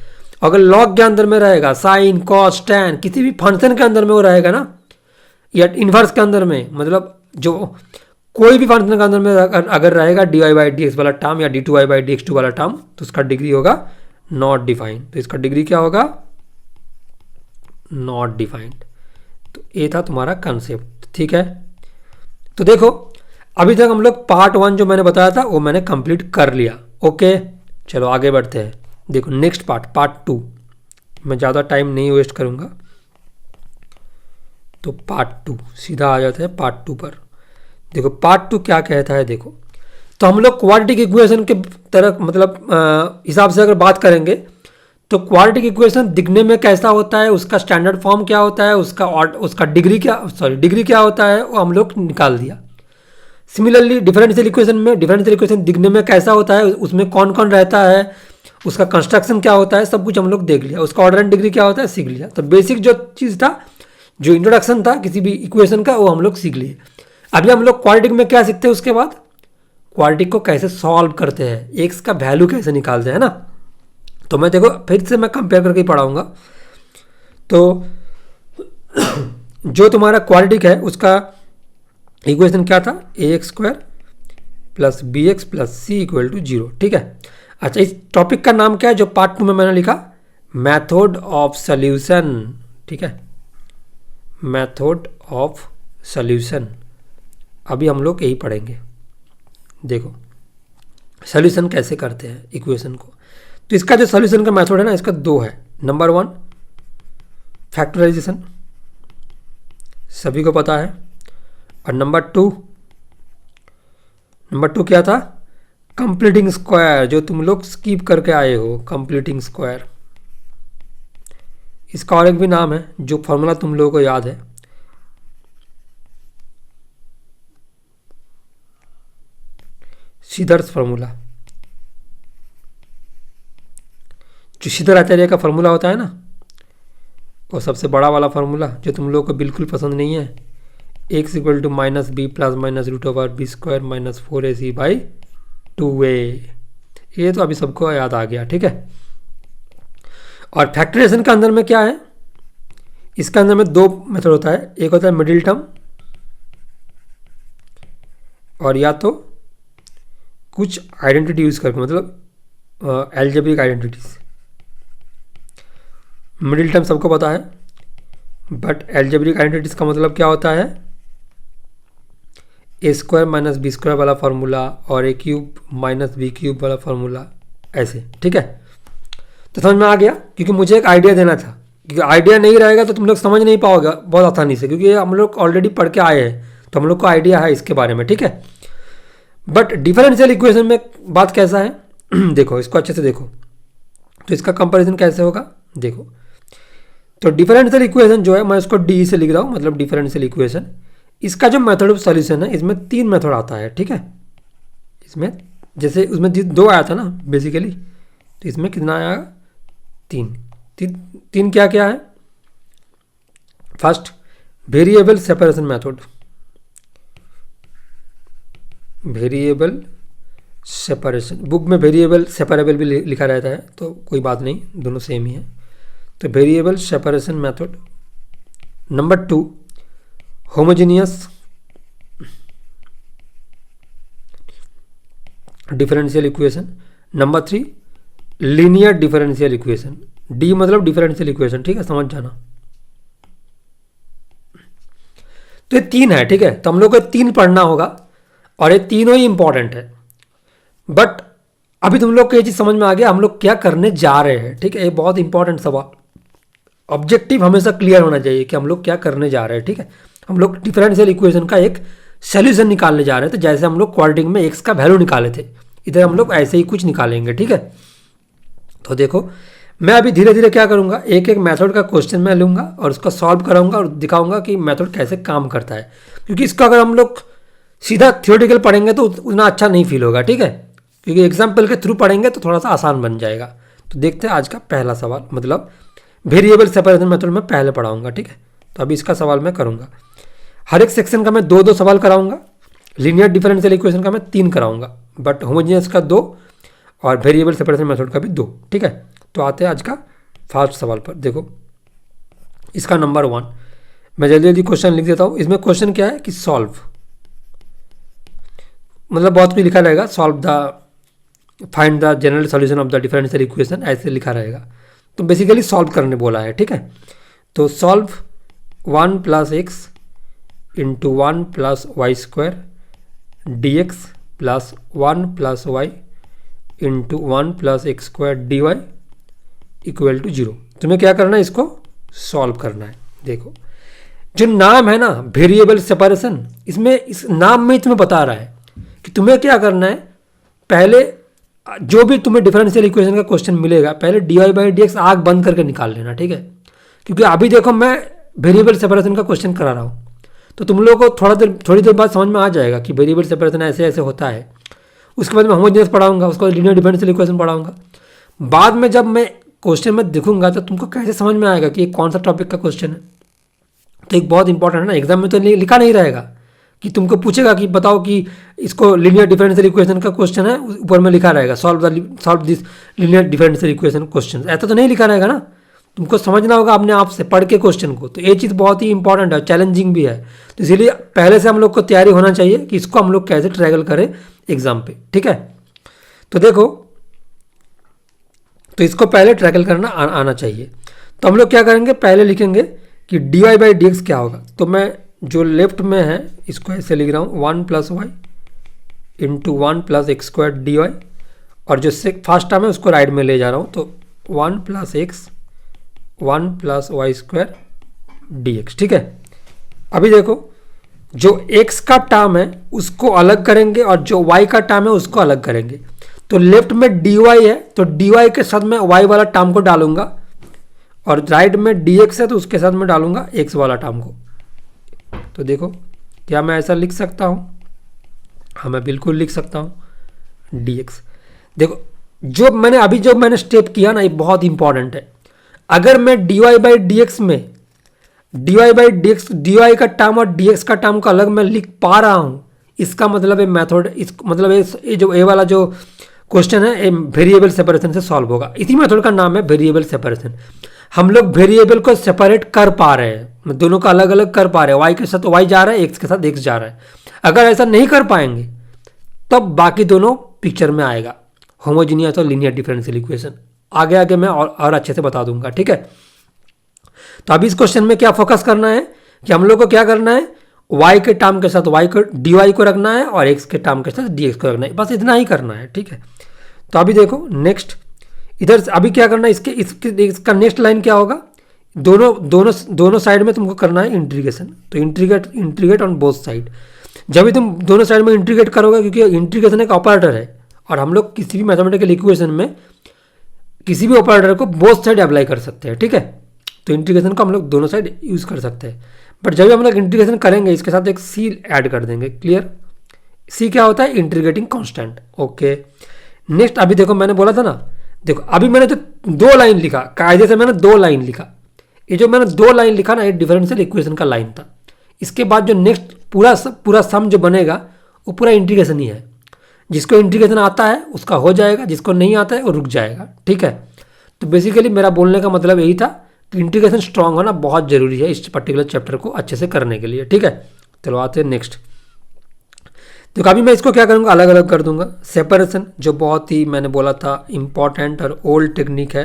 अगर लॉग के अंदर में रहेगा, साइन कॉस टैन किसी भी फंक्शन के अंदर में वो रहेगा ना, या इन्वर्स के अंदर में, मतलब जो कोई भी फंक्शन के अंदर में अगर रहेगा d y by d x वाला टर्म या d two y by d x two वाला टर्म, तो उसका डिग्री होगा नॉट डिफाइंड। तो इसका डिग्री क्या होगा? Not defined. तो ये था तुम्हारा कंसेप्ट, ठीक है। तो देखो अभी तक हम लोग पार्ट 1 जो मैंने बताया था वो मैंने कंप्लीट कर लिया। ओके चलो आगे बढ़ते हैं। देखो नेक्स्ट पार्ट 2, मैं ज़्यादा टाइम नहीं वेस्ट करूँगा, तो पार्ट 2 सीधा आ जाता है पार्ट 2 पर। देखो पार्ट 2 क्या कहता है, देखो तो हम लोग क्वाड्रेटिक इक्वेशन के तरह मतलब हिसाब से अगर बात करेंगे तो क्वाड्रेटिक इक्वेशन दिखने में कैसा होता है, उसका स्टैंडर्ड फॉर्म क्या होता है, उसका डिग्री क्या होता है, वो हम लोग निकाल दिया। सिमिलरली डिफरेंशियल इक्वेशन में, डिफरेंशियल इक्वेशन दिखने में कैसा होता है, उसमें कौन कौन रहता है, उसका कंस्ट्रक्शन क्या होता है, सब कुछ हम लोग देख लिया। उसका ऑर्डर एंड डिग्री क्या होता है सीख लिया। तो बेसिक जो चीज़ था, जो इंट्रोडक्शन था किसी भी इक्वेशन का, वो हम लोग सीख लिए। अभी हम लोग क्वाड्रेटिक में क्या सीखते हैं, उसके बाद क्वाड्रेटिक को कैसे सॉल्व करते हैं, एक्स का वैल्यू कैसे निकालते हैं ना। तो मैं देखो फिर से मैं कंपेयर करके पढ़ाऊंगा। तो जो तुम्हारा क्वाड्रेटिक है उसका इक्वेशन क्या था, a x square plus b x plus c equal to 0। ठीक है। अच्छा, इस टॉपिक का नाम क्या है जो पार्ट 2 में मैंने लिखा, मेथड ऑफ सॉल्यूशन। ठीक है, मेथड ऑफ सॉल्यूशन। अभी हम लोग यही पढ़ेंगे। देखो सॉल्यूशन कैसे करते हैं इक्वेशन को। तो इसका जो सॉल्यूशन का मेथड है ना, इसका 2 है। नंबर 1 फैक्टराइजेशन, सभी को पता है। और नंबर टू क्या था, कंप्लीटिंग स्क्वायर, जो तुम लोग स्किप करके आए हो, कंप्लीटिंग स्क्वायर। इसका और एक भी नाम है जो फॉर्मूला तुम लोगों को याद है, सीदर्स फार्मूला। जो सीदर आचार्य का फार्मूला होता है ना, वो सबसे बड़ा वाला फार्मूला जो तुम लोगों को बिल्कुल पसंद नहीं है, x equal to minus b plus minus root over b square minus 4ac by 2a। ये तो अभी सबको याद आ गया। ठीक है। और फैक्टराइजेशन के अंदर में क्या है, इसके अंदर में 2 मेथड होता है। एक होता है मिडिल टर्म, और या तो कुछ आइडेंटिटी यूज करके, मतलब एल्जेब्रिक आइडेंटिटीज। मिडिल टर्म सबको पता है, बट एल्जेब्रिक आइडेंटिटीज का मतलब क्या होता है, ए स्क्वायर माइनस बी स्क्वायर वाला फार्मूला और ए क्यूब माइनस बी क्यूब वाला फार्मूला, ऐसे। ठीक है। तो समझ में आ गया, क्योंकि मुझे एक आइडिया देना था, क्योंकि आइडिया नहीं रहेगा तो तुम लोग समझ नहीं पाओगे बहुत आसानी से, क्योंकि हम लोग ऑलरेडी पढ़ के आए हैं तो हम लोग को आइडिया है इसके बारे में। ठीक है। बट डिफरेंशियल इक्वेशन में बात कैसा है देखो, इसको अच्छे से देखो। तो इसका कंपैरिजन कैसे होगा, देखो। तो डिफरेंशियल इक्वेशन जो है, मैं इसको डी से लिख रहा हूँ, मतलब डिफरेंशियल इक्वेशन। इसका जो मेथड ऑफ सॉल्यूशन है, इसमें 3 मेथड आता है। ठीक है। इसमें जैसे उसमें 2 आया था ना बेसिकली, तो इसमें कितना आया, 3 क्या क्या है। First variable separation method, variable separation. Book में वेरिएबल सेपरेबल भी लिखा रहता है, तो कोई बात नहीं, दोनों सेम ही है। तो variable separation method. Number 2 homogeneous differential equation. Number 3 linear differential equation. D मतलब डिफरेंशियल इक्वेशन। ठीक है, समझ जाना। तो ये 3 है। ठीक है। तो हम लोग को 3 पढ़ना होगा, और ये तीनों ही इंपॉर्टेंट है। बट अभी तुम लोग को ये चीज़ समझ में आ गया हम लोग क्या करने जा रहे हैं। ठीक है, ये बहुत इंपॉर्टेंट सवाल। ऑब्जेक्टिव हमेशा क्लियर होना चाहिए कि हम लोग क्या करने जा रहे हैं। ठीक है। हम लोग डिफरेंशियल इक्वेशन का एक सोल्यूशन निकालने जा रहे थे, जैसे हम लोग क्वाड्रेटिक में एक्स का वैल्यू निकाले थे, इधर हम लोग ऐसे ही कुछ निकालेंगे। ठीक है। तो देखो, मैं अभी धीरे धीरे क्या करूँगा, एक एक मेथड का क्वेश्चन मैं लूँगा और उसका सॉल्व कराऊंगा और दिखाऊंगा कि मेथड कैसे काम करता है। क्योंकि इसका अगर हम लोग सीधा थियोरेटिकल पढ़ेंगे तो उतना अच्छा नहीं फील होगा। ठीक है। क्योंकि एग्जाम्पल के थ्रू पढ़ेंगे तो थोड़ा सा आसान बन जाएगा। तो देखते हैं आज का पहला सवाल, मतलब वेरिएबल सेपरेशन मेथड में पहले पढ़ाऊंगा। ठीक है। तो अभी इसका सवाल मैं करूँगा। हर एक सेक्शन का मैं 2-2 सवाल कराऊंगा। लीनियर डिफरेंशियल इक्वेशन का मैं 3 कराऊंगा, बट होमोजेनियस का 2 और वेरिएबल सेपरेशन मेथड का भी 2। ठीक है। तो आते हैं आज का फर्स्ट सवाल पर। देखो, इसका नंबर 1 मैं जल्दी जल्दी क्वेश्चन लिख देता हूँ। इसमें क्वेश्चन क्या है कि सॉल्व, मतलब बहुत कुछ लिखा रहेगा, solve the find the general solution of the differential equation, ऐसे लिखा रहेगा। तो बेसिकली सॉल्व करने बोला है। ठीक है। तो solve 1 plus x into 1 plus y square d x plus 1 plus y into 1 plus x square d y equal to 0। तुम्हें क्या करना है, इसको सॉल्व करना है। देखो, जो नाम है ना वेरिएबल सेपरेशन, इसमें इस नाम में तुम्हें बता रहा है कि तुम्हें क्या करना है। पहले जो भी तुम्हें डिफरेंशियल इक्वेशन का क्वेश्चन मिलेगा पहले d y by d x आँख बंद करके निकाल लेना, ठीक है। क्योंकि अभी देखो मैं वेरिएबल सेपरेशन का क्वेश्चन करा रहा हूँ, तो तुम लोगों को थोड़ी देर बाद समझ में आ जाएगा कि वेरिएबल सेपरेशन ऐसे ऐसे होता है। उसके बाद मैं होमोजेनियस पढ़ाऊंगा, उसके बाद लीनियर डिफरेंशियल इक्वेशन पढ़ाऊंगा। बाद में जब मैं क्वेश्चन में दिखूंगा तो तुमको कैसे समझ में आएगा कि ये कौन सा टॉपिक का क्वेश्चन है। तो एक बहुत इंपॉर्टेंट है ना, एग्जाम में तो लिखा नहीं रहेगा कि तुमको पूछेगा कि बताओ कि इसको लीनियर डिफरेंशियल इक्वेशन का क्वेश्चन है, ऊपर में लिखा रहेगा solve this linear differential equation question, ऐसा तो नहीं लिखा रहेगा ना। तुमको समझना होगा अपने आप से पढ़ के क्वेश्चन को। तो ये चीज़ बहुत ही इंपॉर्टेंट है, चैलेंजिंग भी है। तो इसीलिए पहले से हम लोग को तैयारी होना चाहिए कि इसको हम लोग कैसे ट्रैगल करें एग्जाम पे, ठीक है। तो देखो, तो इसको पहले ट्रैगल करना आना चाहिए। तो हम लोग क्या करेंगे, पहले लिखेंगे कि d y by d x क्या होगा। तो मैं जो लेफ्ट में है इसको ऐसे लिख रहा हूँ 1 + y into 1 + x square d y, और जो फर्स्ट टर्म है उसको राइट में ले जा रहा हूँ। तो 1 + x 1 + y square d x, ठीक है। अभी देखो, जो x का टर्म है उसको अलग करेंगे और जो y का टर्म है उसको अलग करेंगे। तो लेफ्ट में dy है तो dy के साथ में y वाला टर्म को डालूंगा, और राइट में dx है तो उसके साथ में डालूंगा x वाला टर्म को। तो देखो, क्या मैं ऐसा लिख सकता हूँ? हाँ, मैं बिल्कुल लिख सकता हूँ dx। देखो, जो मैंने स्टेप किया ना, ये बहुत इंपॉर्टेंट है। अगर मैं dy बाई डी एक्स में dy by d x, dy का टर्म और dx का टर्म को अलग मैं लिख पा रहा हूँ, इसका मतलब ये मेथड, इस मतलब ये जो ए वाला जो क्वेश्चन है ये वेरिएबल सेपरेशन से सॉल्व होगा। इसी मेथड का नाम है वेरिएबल सेपरेशन। हम लोग वेरिएबल को सेपरेट कर पा रहे हैं, दोनों का अलग अलग कर पा रहे हैं। वाई के साथ वाई जा रहा है, एक्स के साथ एक्स जा रहा है। अगर ऐसा नहीं कर पाएंगे तब बाकी दोनों पिक्चर में आएगा, होमोजीनियस और लीनियर डिफरेंशियल इक्वेशन। आगे आगे मैं और अच्छे से बता दूंगा, ठीक है। तो अभी इस क्वेश्चन में क्या फोकस करना है कि हम लोग को क्या करना है, y के टर्म के साथ y को dy को रखना है और x के टर्म के साथ dx को रखना है, बस इतना ही करना है, ठीक है। तो अभी देखो नेक्स्ट, इधर अभी क्या करना है, इसका नेक्स्ट लाइन क्या होगा, दोनों साइड में तुमको करना है इंटीग्रेशन। तो इंटीग्रेट ऑन बोथ साइड। जब भी तुम दोनों साइड में इंटीग्रेट करोगे, क्योंकि इंटीग्रेशन एक ऑपरेटर है और हम लोग किसी भी मैथमेटिकल इक्वेशन में किसी भी ऑपरेटर को बोथ साइड अप्लाई कर सकते हैं, ठीक है। तो इंटीग्रेशन को हम लोग दोनों साइड यूज़ कर सकते हैं। बट जब भी हम लोग इंटीग्रेशन करेंगे इसके साथ एक सी ऐड कर देंगे, क्लियर। सी क्या होता है, इंटीग्रेटिंग कांस्टेंट, ओके। नेक्स्ट, अभी देखो मैंने बोला था ना, देखो अभी मैंने जो 2 लाइन लिखा, कायदे से मैंने 2 लाइन लिखा। ये जो मैंने 2 लाइन लिखा ना, ये डिफरेंशियल इक्वेशन का लाइन था। इसके बाद जो नेक्स्ट पूरा सम जो बनेगा वो पूरा इंटीग्रेशन ही है। जिसको इंटीग्रेशन आता है उसका हो जाएगा, जिसको नहीं आता है वो रुक जाएगा, ठीक है। तो बेसिकली मेरा बोलने का मतलब यही था कि इंटीग्रेशन स्ट्रांग होना बहुत जरूरी है इस पर्टिकुलर चैप्टर को अच्छे से करने के लिए, ठीक है। चलो आते हैं नेक्स्ट। तो अभी मैं इसको क्या करूँगा, अलग अलग कर दूंगा। सेपरेशन, जो बहुत ही मैंने बोला था इंपॉर्टेंट और ओल्ड टेक्निक है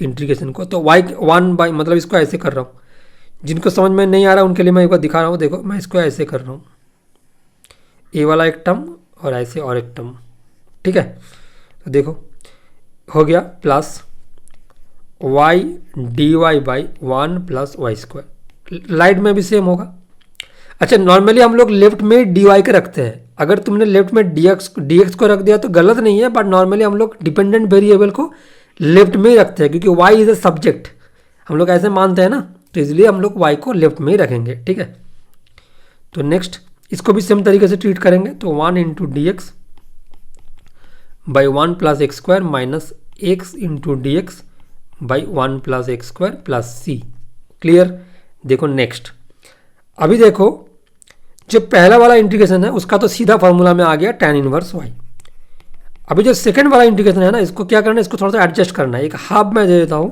इंटीग्रेशन को। तो y1 बाई, मतलब इसको ऐसे कर रहा हूँ, जिनको समझ में नहीं आ रहा उनके लिए मैं एक बार दिखा रहा हूँ। देखो मैं इसको ऐसे कर रहा हूँ, ए वाला एक टर्म और ऐसे और एक टर्म, ठीक है। तो देखो हो गया plus y dy by 1 + y square. Right में भी सेम होगा। अच्छा, नॉर्मली हम लोग लेफ्ट में dy के रखते हैं। अगर तुमने लेफ्ट में dx को रख दिया तो गलत नहीं है, बट नॉर्मली हम लोग डिपेंडेंट वेरिएबल को लेफ्ट में ही रखते हैं, क्योंकि y इज ए सब्जेक्ट, हम लोग ऐसे मानते हैं ना। तो इसलिए हम लोग y को लेफ्ट में ही रखेंगे, ठीक है। तो नेक्स्ट, इसको भी सेम तरीके से ट्रीट करेंगे। तो 1 × dx by 1 + x square minus x × dx by 1 + x square plus c, clear. देखो नेक्स्ट, अभी देखो जो पहला वाला इंटीग्रेशन है उसका तो सीधा फॉर्मूला में आ गया tan इनवर्स y। अभी जो सेकंड वाला इंटीग्रेशन है ना, इसको क्या करना है, इसको थोड़ा सा एडजस्ट करना है। एक हाफ मैं दे देता हूँ,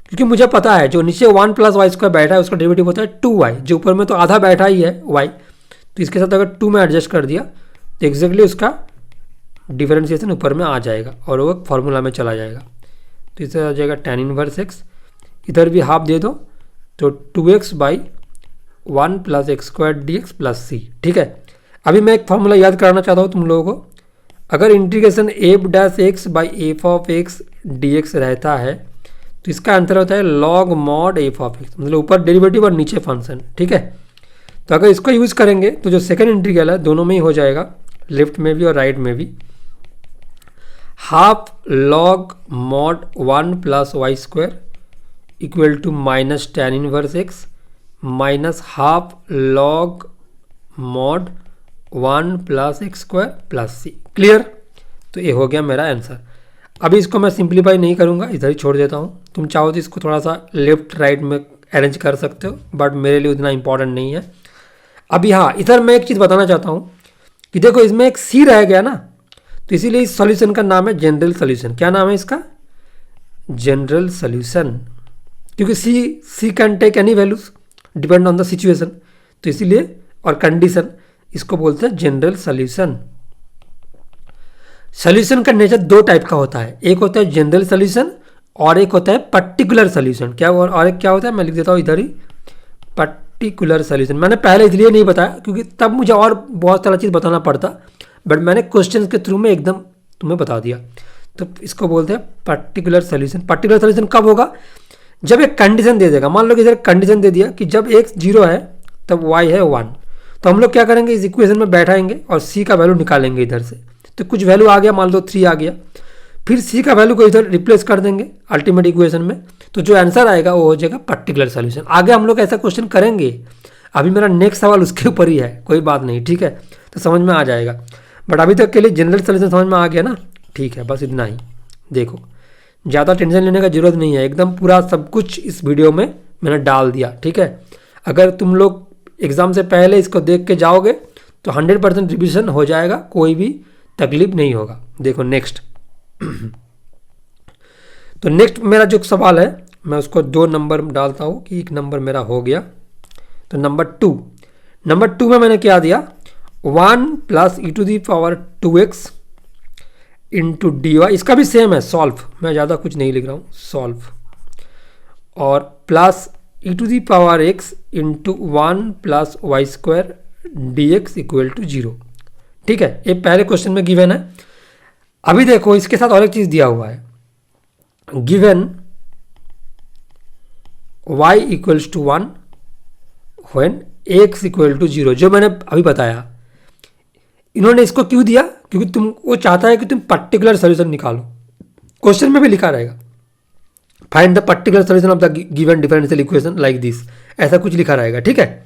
क्योंकि मुझे पता है जो नीचे 1 + y स्क्वायर बैठा है उसका डेरिवेटिव होता है 2y, जो ऊपर में तो आधा बैठा ही है y। तो इसके साथ अगर 2 में एडजस्ट कर दिया तो एग्जैक्टली उसका डिफरेंशिएशन ऊपर में आ जाएगा और वो फार्मूला में चला जाएगा। तो इससे आ जाएगा tan इनवर्स x, इधर भी हाफ दे दो तो 2x by 1 + x square dx plus c, ठीक है। अभी मैं एक फार्मूला याद कराना चाहता हूँ तुम लोगों को। अगर integration f' by f(x) dx रहता है तो इसका आंसर होता है log mod f(x), मतलब ऊपर डेरिवेटिव और नीचे फंक्शन, ठीक है। तो अगर इसको यूज़ करेंगे तो जो सेकंड इंटीग्रल है दोनों में ही हो जाएगा, लेफ्ट में भी और राइट में भी। Half log mod 1 plus y square equal to minus tan inverse x minus half log mod 1 plus x square plus c. Clear? तो ये हो गया मेरा आंसर। अभी इसको मैं सिंप्लीफाई नहीं करूँगा, इधर ही छोड़ देता हूँ। तुम चाहो तो इसको थोड़ा सा लेफ्ट राइट में अरेंज कर सकते हो, बट मेरे लिए उतना इंपॉर्टेंट नहीं है अभी। हाँ, इधर मैं एक चीज़ बताना चाहता हूँ कि देखो इसमें एक सी रह गया ना, तो इसीलिए इस सॉल्यूशन का नाम है जनरल सॉल्यूशन। क्या नाम है इसका? जनरल सॉल्यूशन, क्योंकि c can take any values depend on the situation, तो इसीलिए और कंडीशन, इसको बोलते हैं जनरल सॉल्यूशन। सॉल्यूशन का नेचर दो टाइप का होता है, एक होता है जनरल सॉल्यूशन और एक होता है पर्टिकुलर सॉल्यूशन। क्या और एक क्या होता है, मैं लिख देता हूँ इधर ही, पर्टिकुलर सॉल्यूशन। मैंने पहले इसलिए नहीं बताया क्योंकि तब मुझे और बहुत सारा चीज़ बताना पड़ता, बट मैंने क्वेश्चन के थ्रू में एकदम तुम्हें बता दिया। तो इसको बोलते हैं पर्टिकुलर सॉल्यूशन। पर्टिकुलर सॉल्यूशन कब होगा? जब एक कंडीशन दे देगा। मान लो कि इधर कंडीशन दे दिया कि जब x 0 है तब y है 1, तो हम लोग क्या करेंगे, इस इक्वेशन में बैठाएंगे और c का वैल्यू निकालेंगे इधर से। तो कुछ वैल्यू आ गया, मान लो 3 आ गया, फिर c का वैल्यू को इधर रिप्लेस कर देंगे अल्टीमेट इक्वेशन में, तो जो आंसर आएगा वो हो जाएगा पर्टिकुलर सॉल्यूशन। आगे हम लोग ऐसा क्वेश्चन करेंगे, अभी मेरा नेक्स्ट सवाल उसके ऊपर ही है, कोई बात नहीं, ठीक है, तो समझ में आ जाएगा। बट अभी तक के लिए जनरल सॉल्यूशन समझ में आ गया ना? ठीक है, बस इतना ही। देखो ज़्यादा टेंशन लेने का जरूरत नहीं है, एकदम पूरा सब कुछ इस वीडियो में मैंने डाल दिया, ठीक है। अगर तुम लोग एग्ज़ाम से पहले इसको देख के जाओगे तो 100% रिविजन हो जाएगा, कोई भी तकलीफ नहीं होगा। देखो नेक्स्ट तो नेक्स्ट मेरा जो सवाल है मैं उसको 2 नंबर डालता हूँ कि 1 नंबर मेरा हो गया। तो नंबर 2 में मैंने क्या दिया, 1 plus e to the power 2x into d y, इसका भी सेम है सॉल्व, मैं ज़्यादा कुछ नहीं लिख रहा हूँ, सॉल्व, और plus e to the power x into 1 plus y square d x equal to 0। ठीक है, ये पहले क्वेश्चन में गिवन है। अभी देखो इसके साथ और एक चीज़ दिया हुआ है, given y equals to 1 when x equal to 0, जो मैंने अभी बताया। इन्होंने इसको क्यों दिया? क्योंकि वो चाहता है कि तुम पर्टिकुलर सोल्यूशन निकालो। क्वेश्चन में भी लिखा रहेगा find the particular solution of the given differential equation like this, ऐसा कुछ लिखा रहेगा, ठीक है।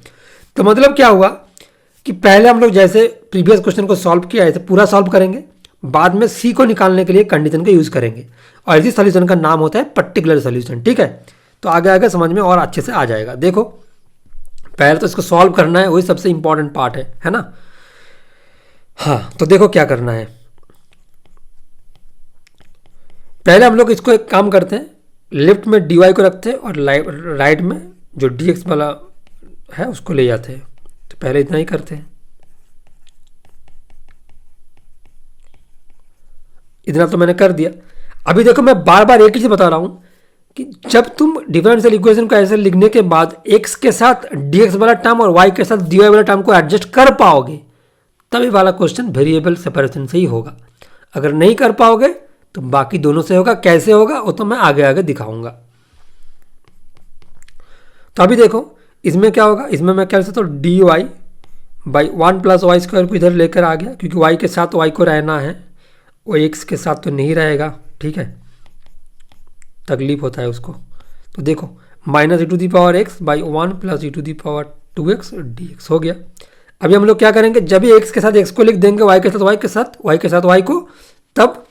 तो मतलब क्या हुआ कि पहले हम लोग जैसे प्रीवियस क्वेश्चन को सॉल्व किया ऐसे पूरा सॉल्व करेंगे, बाद में सी को निकालने के लिए कंडीशन का यूज करेंगे, और इसी सोल्यूशन का नाम होता है पर्टिकुलर सोल्यूशन, ठीक है। तो आगे आगे समझ में और अच्छे से आ जाएगा। देखो पहले तो इसको सॉल्व करना है, वही सबसे इंपॉर्टेंट पार्ट है ना। हाँ, तो देखो क्या करना है। पहले हम लोग इसको एक काम करते हैं, लेफ्ट में dy को रखते हैं और राइट में जो dx वाला है उसको ले जाते हैं। तो पहले इतना ही करते हैं, इतना तो मैंने कर दिया। अभी देखो मैं बार बार एक ही चीज बता रहा हूं कि जब तुम डिफरेंशियल इक्वेशन को ऐसे लिखने के बाद x के साथ dx वाला टर्म और y के साथ dy वाला टर्म को एडजस्ट कर पाओगे तभी वाला क्वेश्चन वेरिएबल सेपरेशन से ही होगा। अगर नहीं कर पाओगे तो बाकी दोनों से होगा। कैसे होगा वो तो मैं आगे आगे दिखाऊंगा। तो अभी देखो इसमें क्या होगा, इसमें मैं क्या सकता हूँ, d y by 1 plus y square को इधर लेकर आ गया, क्योंकि y के साथ y को रहना है, वो x के साथ तो नहीं रहेगा, ठीक है, तकलीफ होता है उसको। तो देखो minus e to the power x by 1 plus e to the power 2x dx हो गया। अभी हम लोग क्या करेंगे, जब भी x के साथ x को लिख देंगे, y के साथ y के साथ y के साथ y को, तब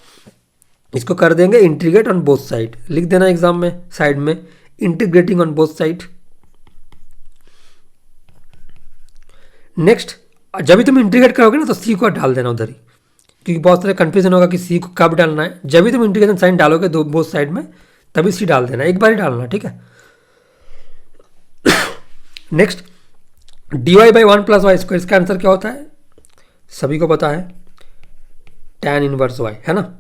इसको कर देंगे इंटीग्रेट ऑन बोथ साइड। लिख देना एग्जाम में साइड में integrating on both side. Next जब भी तुम इंटीग्रेट करोगे ना तो c को डाल देना उधर ही, क्योंकि बहुत सारे कंफ्यूजन होगा कि c को कब डालना है। जब भी तुम इंटीग्रेशन साइन डालोगे दो बोथ साइड में तभी c डाल देना, एक बार ही डालना, ठीक है। Next dy by 1 plus y square, इसका आंसर क्या होता है सभी को पता है, tan इनवर्स y, है ना।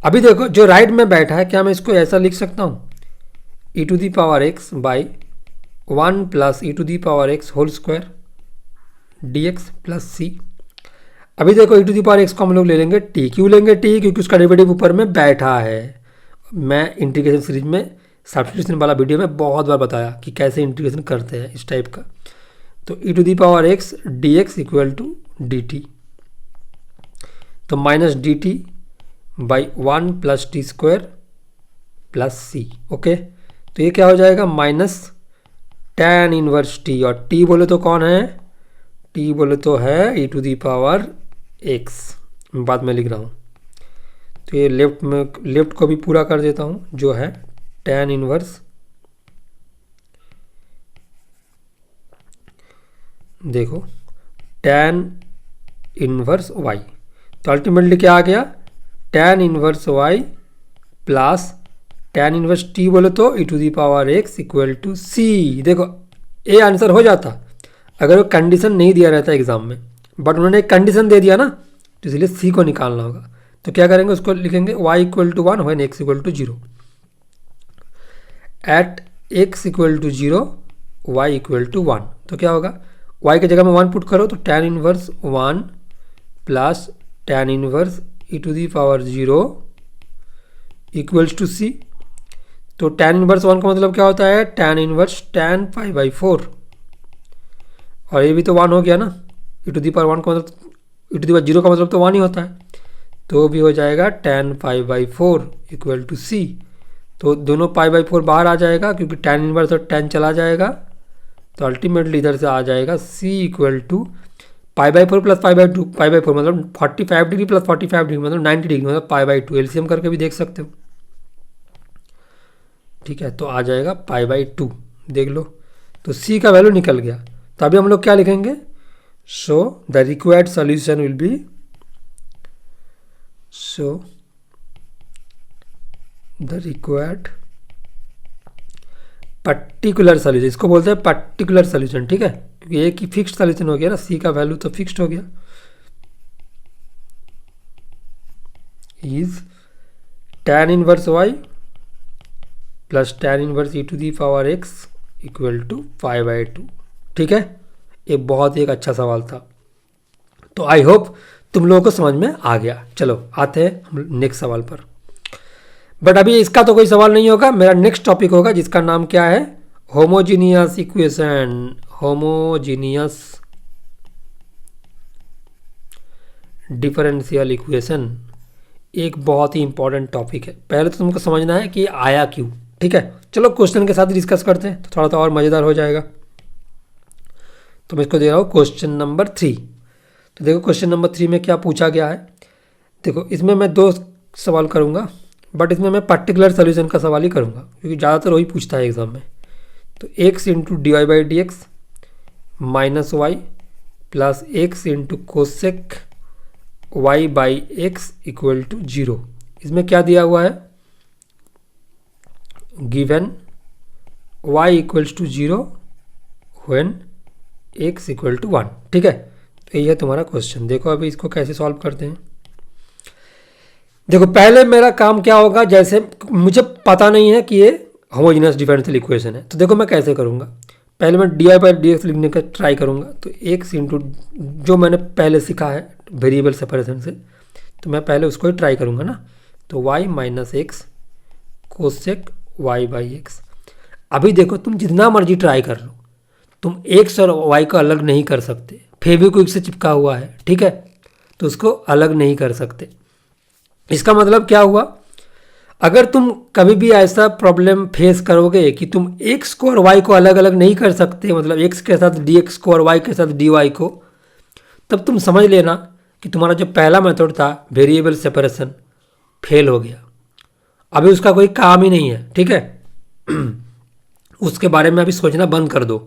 अभी देखो जो राइट में बैठा है, क्या मैं इसको ऐसा लिख सकता हूँ, e to the power x by 1 plus e to the power x whole square dx plus c। अभी देखो e to the power x को हम लोग ले लेंगे t। क्यों लेंगे t? क्योंकि उसका डेरिवेटिव ऊपर में बैठा है। मैं इंटीग्रेशन सीरीज में सब्स्टिट्यूशन वाला वीडियो में बहुत बार बताया कि कैसे इंटीग्रेशन करते हैं इस टाइप का। तो e to the power x dx equal to dt, तो minus dt by 1 plus t square plus c. Okay, तो ये क्या हो जाएगा, माइनस tan इनवर्स टी, और टी बोले तो कौन है, टी बोले तो है e to the power x, बाद में लिख रहा हूँ। तो ये लेफ्ट को भी पूरा कर देता हूँ, जो है tan इनवर्स, देखो tan इनवर्स y, तो अल्टीमेटली क्या आ गया, tan inverse y plus tan inverse t बोले तो e to the power x equal to c। देखो ये आंसर हो जाता अगर वो कंडीशन नहीं दिया रहता एग्जाम में, बट उन्होंने एक कंडीशन दे दिया ना, तो इसलिए c को निकालना होगा। तो क्या करेंगे, उसको लिखेंगे y equal to 1 when x equal to 0, at x equal to 0 y equal to 1। तो क्या होगा, y की जगह में 1 पुट करो तो tan inverse 1 plus tan inverse e to the power 0 equals to c। तो tan इनवर्स 1 का मतलब क्या होता है, tan inverse tan pi by 4, और ये भी तो 1 हो गया ना, e टू दी पावर 1 का मतलब e टू दी पावर 0 का मतलब तो 1 ही होता है, तो भी हो जाएगा tan pi by 4 equal to c। तो दोनों पाई बाई 4 बाहर आ जाएगा, क्योंकि tan इनवर्स और tan चला जाएगा, तो अल्टीमेटली इधर से आ जाएगा c equal to pi by 4 plus pi by 2, pi by 4 मतलब 45 डिग्री प्लस 45 डिग्री मतलब 90 डिग्री, मतलब पाई बाई 2, एलसीएम करके भी देख सकते हो। ठीक है, तो आ जाएगा पाई बाई 2, देख लो, तो c का वैल्यू निकल गया। तो अभी हम लोग क्या लिखेंगे, सो the required solution will be, so the required particular solution, इसको बोलते हैं पर्टिकुलर सॉल्यूशन। ठीक है, क्योंकि एक ही फिक्स्ड सॉल्यूशन हो गया ना, c का वैल्यू तो फिक्स्ड हो गया, is tan inverse y plus tan inverse e to the power x equal to pi by 2। ठीक है, ये बहुत ही एक अच्छा सवाल था, तो आई होप तुम लोगों को समझ में आ गया। चलो आते हैं हम नेक्स्ट सवाल पर, बट अभी इसका तो कोई सवाल नहीं होगा, मेरा नेक्स्ट टॉपिक होगा जिसका नाम क्या है, homogeneous equation, homogeneous differential equation. एक बहुत ही इंपॉर्टेंट टॉपिक है, पहले तो तुमको समझना है कि आया क्यों। ठीक है, चलो क्वेश्चन के साथ डिस्कस करते हैं, तो थोड़ा सा और मज़ेदार हो जाएगा। तो मैं इसको दे रहा हूँ क्वेश्चन नंबर 3। तो देखो क्वेश्चन नंबर 3 में क्या पूछा गया है, देखो इसमें मैं 2 सवाल करूँगा, बट इसमें मैं पर्टिकुलर सोल्यूशन का सवाल ही करूँगा, क्योंकि ज़्यादातर वही पूछता है एग्जाम में। तो x into d y by d x minus y plus x into cosec y by x equal to 0, इसमें क्या दिया हुआ है, given y equals to 0 when x equal to 1। ठीक है, तो ये है तुम्हारा क्वेश्चन। देखो अभी इसको कैसे सॉल्व करते हैं। देखो पहले मेरा काम क्या होगा, जैसे मुझे पता नहीं है कि ये होमोजेनियस डिफरेंशियल इक्वेशन है, तो देखो मैं कैसे करूँगा, पहले मैं D I by d x लिखने का ट्राई करूँगा। तो एक्स इंटू जो मैंने पहले सीखा है वेरिएबल सेपरेशन से, तो मैं पहले उसको ही ट्राई करूँगा ना। तो y minus x cosec y by x. अभी देखो तुम जितना मर्जी ट्राई कर लो, तुम एक्स और y को अलग नहीं कर सकते, फेविक्विक से चिपका हुआ है, ठीक है, तो उसको अलग नहीं कर सकते। इसका मतलब क्या हुआ, अगर तुम कभी भी ऐसा प्रॉब्लम फेस करोगे कि तुम x को और y को अलग अलग नहीं कर सकते, मतलब x के साथ dx को और y के साथ dy को, तब तुम समझ लेना कि तुम्हारा जो पहला मेथड था वेरिएबल सेपरेशन फेल हो गया, अभी उसका कोई काम ही नहीं है। ठीक है उसके बारे में अभी सोचना बंद कर दो।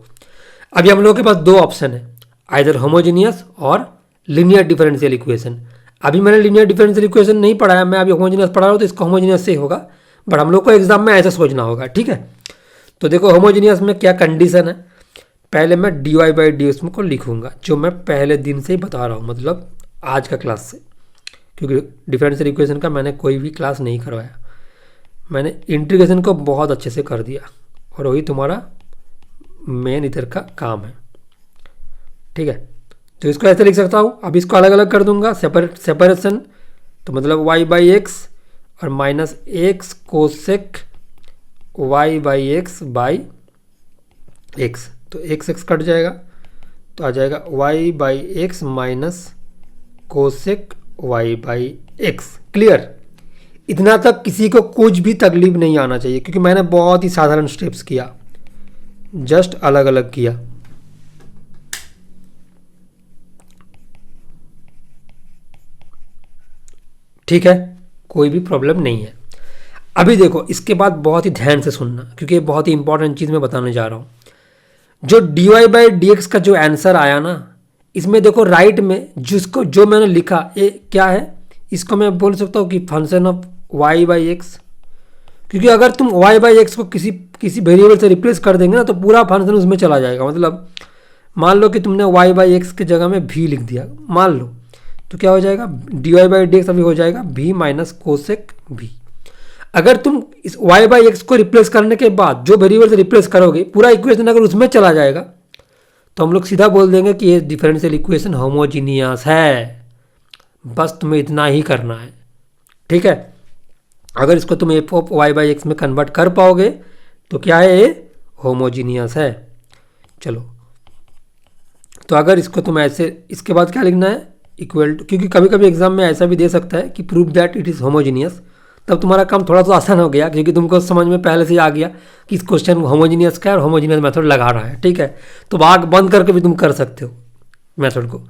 अभी हम लोगों के पास 2 ऑप्शन है, आइदर होमोजेनियस और लीनियर डिफरेंशियल इक्वेशन। अभी मैंने लीनियर डिफरेंशियल इक्वेशन नहीं पढ़ाया, मैं अभी होमोजेनियस पढ़ा रहा हूँ, तो इसका होमोजेनियस से ही होगा, बट हम लोग को एग्जाम में ऐसा सोचना होगा। ठीक है, तो देखो होमोजेनियस में क्या कंडीशन है, पहले मैं d y by d x को लिखूंगा, जो मैं पहले दिन से ही बता रहा हूँ, मतलब आज का क्लास से, क्योंकि डिफरेंशियल इक्वेशन का मैंने कोई भी क्लास नहीं करवाया, मैंने इंटीग्रेशन को बहुत अच्छे से कर दिया, और वही तुम्हारा मेन इधर का काम है। ठीक है, तो इसको ऐसे लिख सकता हूँ। अब इसको अलग अलग कर दूंगा, सेपरेशन, तो मतलब y बाई एक्स और minus x cosec y by x by x, तो एक्स एक्स कट जाएगा, तो आ जाएगा y by x minus cosec y by x. Clear, इतना तक किसी को कुछ भी तकलीफ नहीं आना चाहिए, क्योंकि मैंने बहुत ही साधारण स्टेप्स किया, जस्ट अलग अलग किया। ठीक है, कोई भी प्रॉब्लम नहीं है। अभी देखो इसके बाद बहुत ही ध्यान से सुनना, क्योंकि ये बहुत ही इंपॉर्टेंट चीज़ मैं बताने जा रहा हूँ। जो d y by d x का जो आंसर आया ना, इसमें देखो राइट में जिसको जो मैंने लिखा ये क्या है, इसको मैं बोल सकता हूँ कि function of y by x, क्योंकि अगर तुम वाई बाई एक्स को किसी वेरिएबल से रिप्लेस कर देंगे ना तो पूरा फंक्शन उसमें चला जाएगा। मतलब मान लो कि तुमने वाई बाई एक्स की जगह में भी लिख दिया, मान लो, तो क्या हो जाएगा, d y by d x अभी हो जाएगा भी माइनस कोसेक भी। अगर तुम इस वाई बाई एक्स को रिप्लेस करने के बाद जो वेरिएबल से रिप्लेस करोगे पूरा इक्वेशन अगर उसमें चला जाएगा तो हम लोग सीधा बोल देंगे कि ये डिफरेंशियल इक्वेशन होमोजीनियस है। बस तुम्हें इतना ही करना है, ठीक है। अगर इसको तुम f of y by x में कन्वर्ट कर पाओगे तो क्या है, ये होमोजीनियस है। चलो, तो अगर इसको तुम ऐसे, इसके बाद क्या लिखना है, इक्वल टू, क्योंकि कभी कभी एग्जाम में ऐसा भी दे सकता है कि prove that it is homogeneous, तब तुम्हारा काम थोड़ा सा आसान हो गया, क्योंकि तुमको समझ में पहले से ही आ गया कि इस क्वेश्चन होमोजीनियस का है और होमोजीनियस मेथड लगा रहा है, ठीक है। तो आँख बंद करके भी तुम कर सकते हो मेथड को,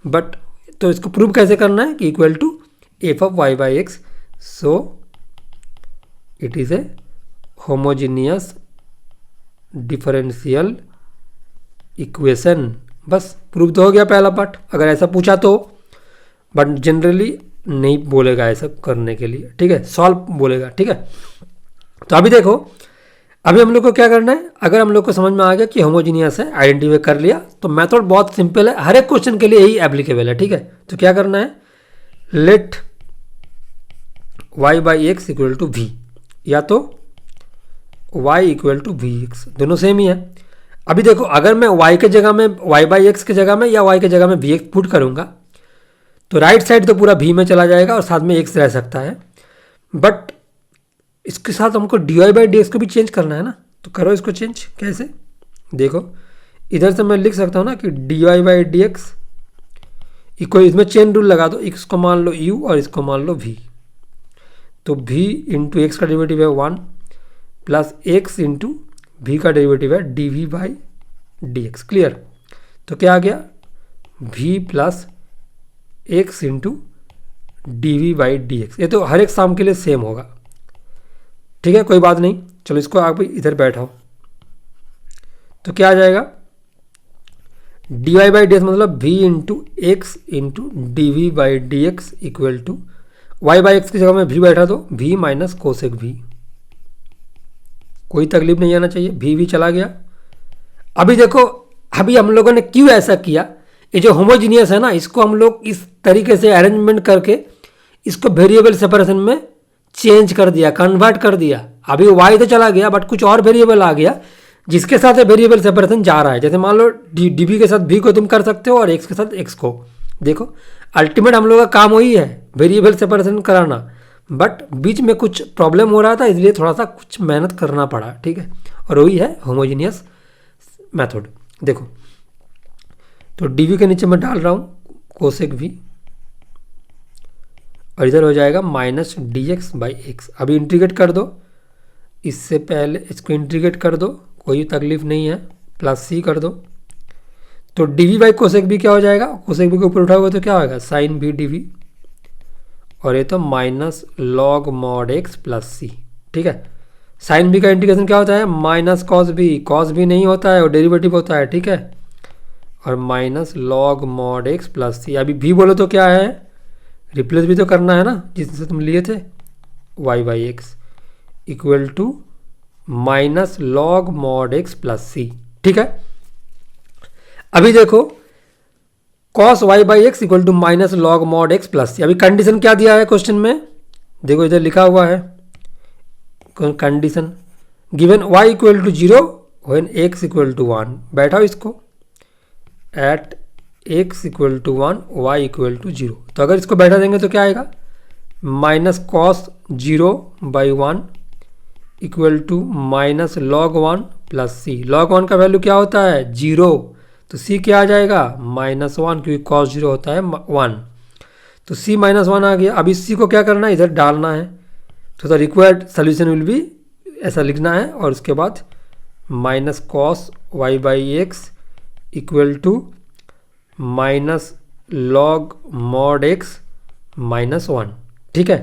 बट तो इसको प्रूव कैसे करना है कि equal to f of y by x, so it is a homogeneous differential equation. बस प्रूव तो हो गया पहला पार्ट, अगर ऐसा पूछा तो, बट जनरली नहीं बोलेगा ऐसा करने के लिए, ठीक है, सॉल्व बोलेगा, ठीक है। तो अभी देखो, अभी हम लोग को क्या करना है, अगर हम लोग को समझ में आ गया कि होमोजीनियस है, आइडेंटिफाई कर लिया, तो मेथड बहुत सिंपल है, हर एक क्वेश्चन के लिए यही एप्लीकेबल है, ठीक है। तो क्या करना है, let y by x equal to v, या तो y equal to v x, दोनों सेम ही है। अभी देखो, अगर मैं y के जगह में y बाई एक्स के जगह में या y के जगह में वी एक्स पुट करूँगा तो राइट साइड तो पूरा v में चला जाएगा और साथ में x रह सकता है, बट इसके साथ हमको d y by d x को भी चेंज करना है ना, तो करो इसको चेंज। कैसे, देखो इधर से मैं लिख सकता हूँ ना कि d y by d x equal, इसमें चेन रूल लगा दो, x को मान लो u और इसको मान लो v, तो v इंटू एक्स का डेरिवेटिव है 1 प्लस एक्स इंटू वी का डेरिवेटिव है d v by d x. Clear, तो क्या आ गया, v plus x into d v by d x. ये तो हर एक साम के लिए सेम होगा, ठीक है, कोई बात नहीं। चलो इसको आप इधर बैठाओ, तो क्या आ जाएगा, d y by d x मतलब v into x into d v by d x equal to y by x की जगह में v बैठा दो, v माइनस कोसेक v, कोई तकलीफ नहीं आना चाहिए, v चला गया। अभी देखो, अभी हम लोगों ने क्यों ऐसा किया, ये जो होमोजीनियस है ना, इसको हम लोग इस तरीके से अरेंजमेंट करके इसको वेरिएबल सेपरेशन में चेंज कर दिया, कन्वर्ट कर दिया। अभी y तो चला गया बट कुछ और वेरिएबल आ गया जिसके साथ वेरिएबल सेपरेशन जा रहा है। जैसे मान लो डी वी के साथ v को तुम कर सकते हो और x के साथ x को। देखो अल्टीमेट हम लोग का काम वही है, वेरिएबल सेपरेशन कराना, बट बीच में कुछ प्रॉब्लम हो रहा था इसलिए थोड़ा सा कुछ मेहनत करना पड़ा, ठीक है, और वही है होमोजीनियस मेथड। देखो तो डी के नीचे मैं डाल रहा हूँ कोसेक v और इधर हो जाएगा minus D x by x. अभी इंटीग्रेट कर दो, इससे पहले इसको इंटीग्रेट कर दो, कोई तकलीफ नहीं है, प्लस सी कर दो, तो डी वी बाई कोसेक भी क्या हो जाएगा, कोसेक भी के ऊपर उठाओगे तो क्या होगा, साइन भी डी वी, और ये तो minus log mod x plus c, ठीक है। साइन बी का इंटीग्रेशन क्या होता है, minus cos b, cos b नहीं होता है और डेरिवेटिव होता है, ठीक है, और minus log mod x plus c. अभी भी बोलो तो क्या है, रिप्लेस भी तो करना है ना जिससे तुम लिए थे, y by x equal to minus log mod x plus c, ठीक है। अभी देखो cos y by x equal to minus log mod x plus c. अभी कंडीशन क्या दिया है क्वेश्चन में, देखो इधर लिखा हुआ है condition given y equal to 0 when x equal to 1, बैठाओ इसको, at x equal to 1 y equal to 0। तो अगर इसको बैठा देंगे तो क्या आएगा, minus cos 0 by 1 equal to minus log 1 plus c. Log 1 का वैल्यू क्या होता है, 0, तो c क्या आ जाएगा, माइनस 1, क्योंकि कॉस 0 होता है 1, तो c माइनस 1 आ गया। अब इस c को क्या करना है, इधर डालना है, so the required solution will be, ऐसा लिखना है, और उसके बाद minus cos y by x equal to minus log mod x minus 1। ठीक है,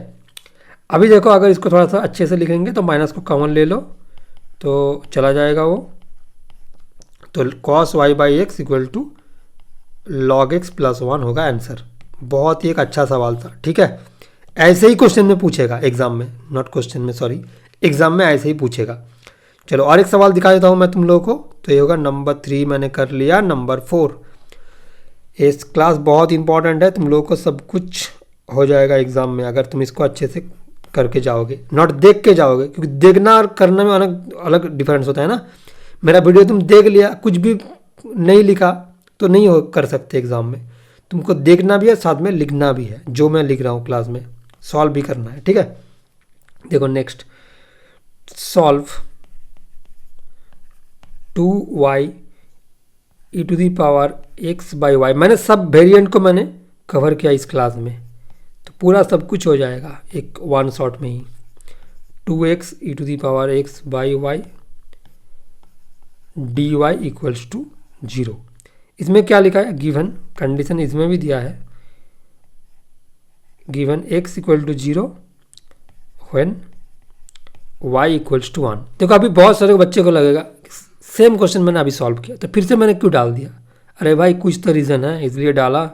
अभी देखो अगर इसको थोड़ा सा अच्छे से लिखेंगे तो माइनस को कॉमन ले लो तो चला जाएगा वो, तो cos y by x equal to log x plus 1 होगा आंसर। बहुत ही एक अच्छा सवाल था। ठीक है, ऐसे ही क्वेश्चन में पूछेगा एग्जाम में, नॉट क्वेश्चन में, सॉरी, एग्जाम में ऐसे ही पूछेगा। चलो और एक सवाल दिखा देता हूँ मैं तुम लोगों को, तो ये होगा नंबर 3 मैंने कर लिया। नंबर 4, इस क्लास बहुत इंपॉर्टेंट है, तुम लोगों को सब कुछ हो जाएगा एग्जाम में अगर तुम इसको अच्छे से करके जाओगे, नॉट देख के जाओगे, क्योंकि देखना और करने में अलग अलग डिफरेंस होता है ना। मेरा वीडियो तुम देख लिया, कुछ भी नहीं लिखा तो नहीं हो कर सकते एग्जाम में, तुमको देखना भी है, साथ में लिखना भी है, जो मैं लिख रहा हूँ क्लास में सॉल्व भी करना है। ठीक है, देखो next, solve 2y e to the power x by y. मैंने सब वेरिएंट को मैंने कवर किया इस क्लास में, तो पूरा सब कुछ हो जाएगा एक वन शॉट में ही। 2x e to the power x by y d y equals to 0। इसमें क्या लिखा है, गिवन कंडीशन इसमें भी दिया है, given x equal to 0 when y equals to 1। देखो अभी बहुत सारे बच्चे को लगेगा सेम क्वेश्चन मैंने अभी सॉल्व किया, तो फिर से मैंने क्यों डाल दिया। अरे भाई कुछ तो रीज़न है, इसलिए डाला,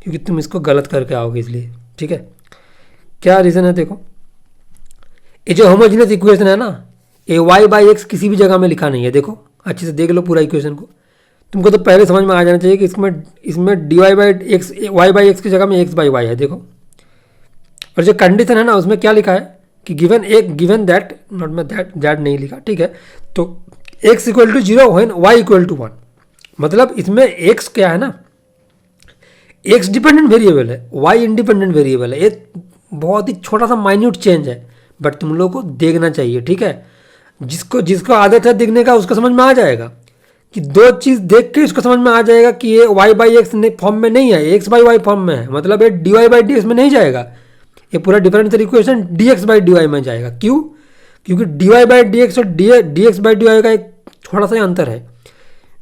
क्योंकि तुम इसको गलत करके आओगे इसलिए। ठीक है, क्या रीज़न है, देखो ये जो होमोजेनियस इक्वेशन है ना, ये y बाई एक्स किसी भी जगह में लिखा नहीं है। देखो अच्छे से देख लो पूरा इक्वेशन को, तुमको तो पहले समझ में आ जाना चाहिए कि इसमें d y by x, y by x की जगह में एक्स बाई वाई है। देखो, और जो कंडीशन है ना उसमें क्या लिखा है कि गिवन दैट, नॉट में दैट नहीं लिखा। ठीक है, तो x equal to 0 when y equal to 1, मतलब इसमें x क्या है ना, x डिपेंडेंट वेरिएबल है, y इंडिपेंडेंट वेरिएबल है। ये बहुत ही छोटा सा माइन्यूट चेंज है, बट तुम लोग को देखना चाहिए। ठीक है, जिसको आदत है देखने का उसको समझ में आ जाएगा कि दो चीज़ देख के उसको समझ में आ जाएगा कि ये y बाई एक्स फॉर्म में नहीं है, x बाई वाई फॉर्म में है, मतलब ये d y by d x में नहीं जाएगा, ये पूरा differential equation d x by d y में जाएगा। क्यों? क्योंकि d y by d x और d x by d y का एक थोड़ा सा अंतर है।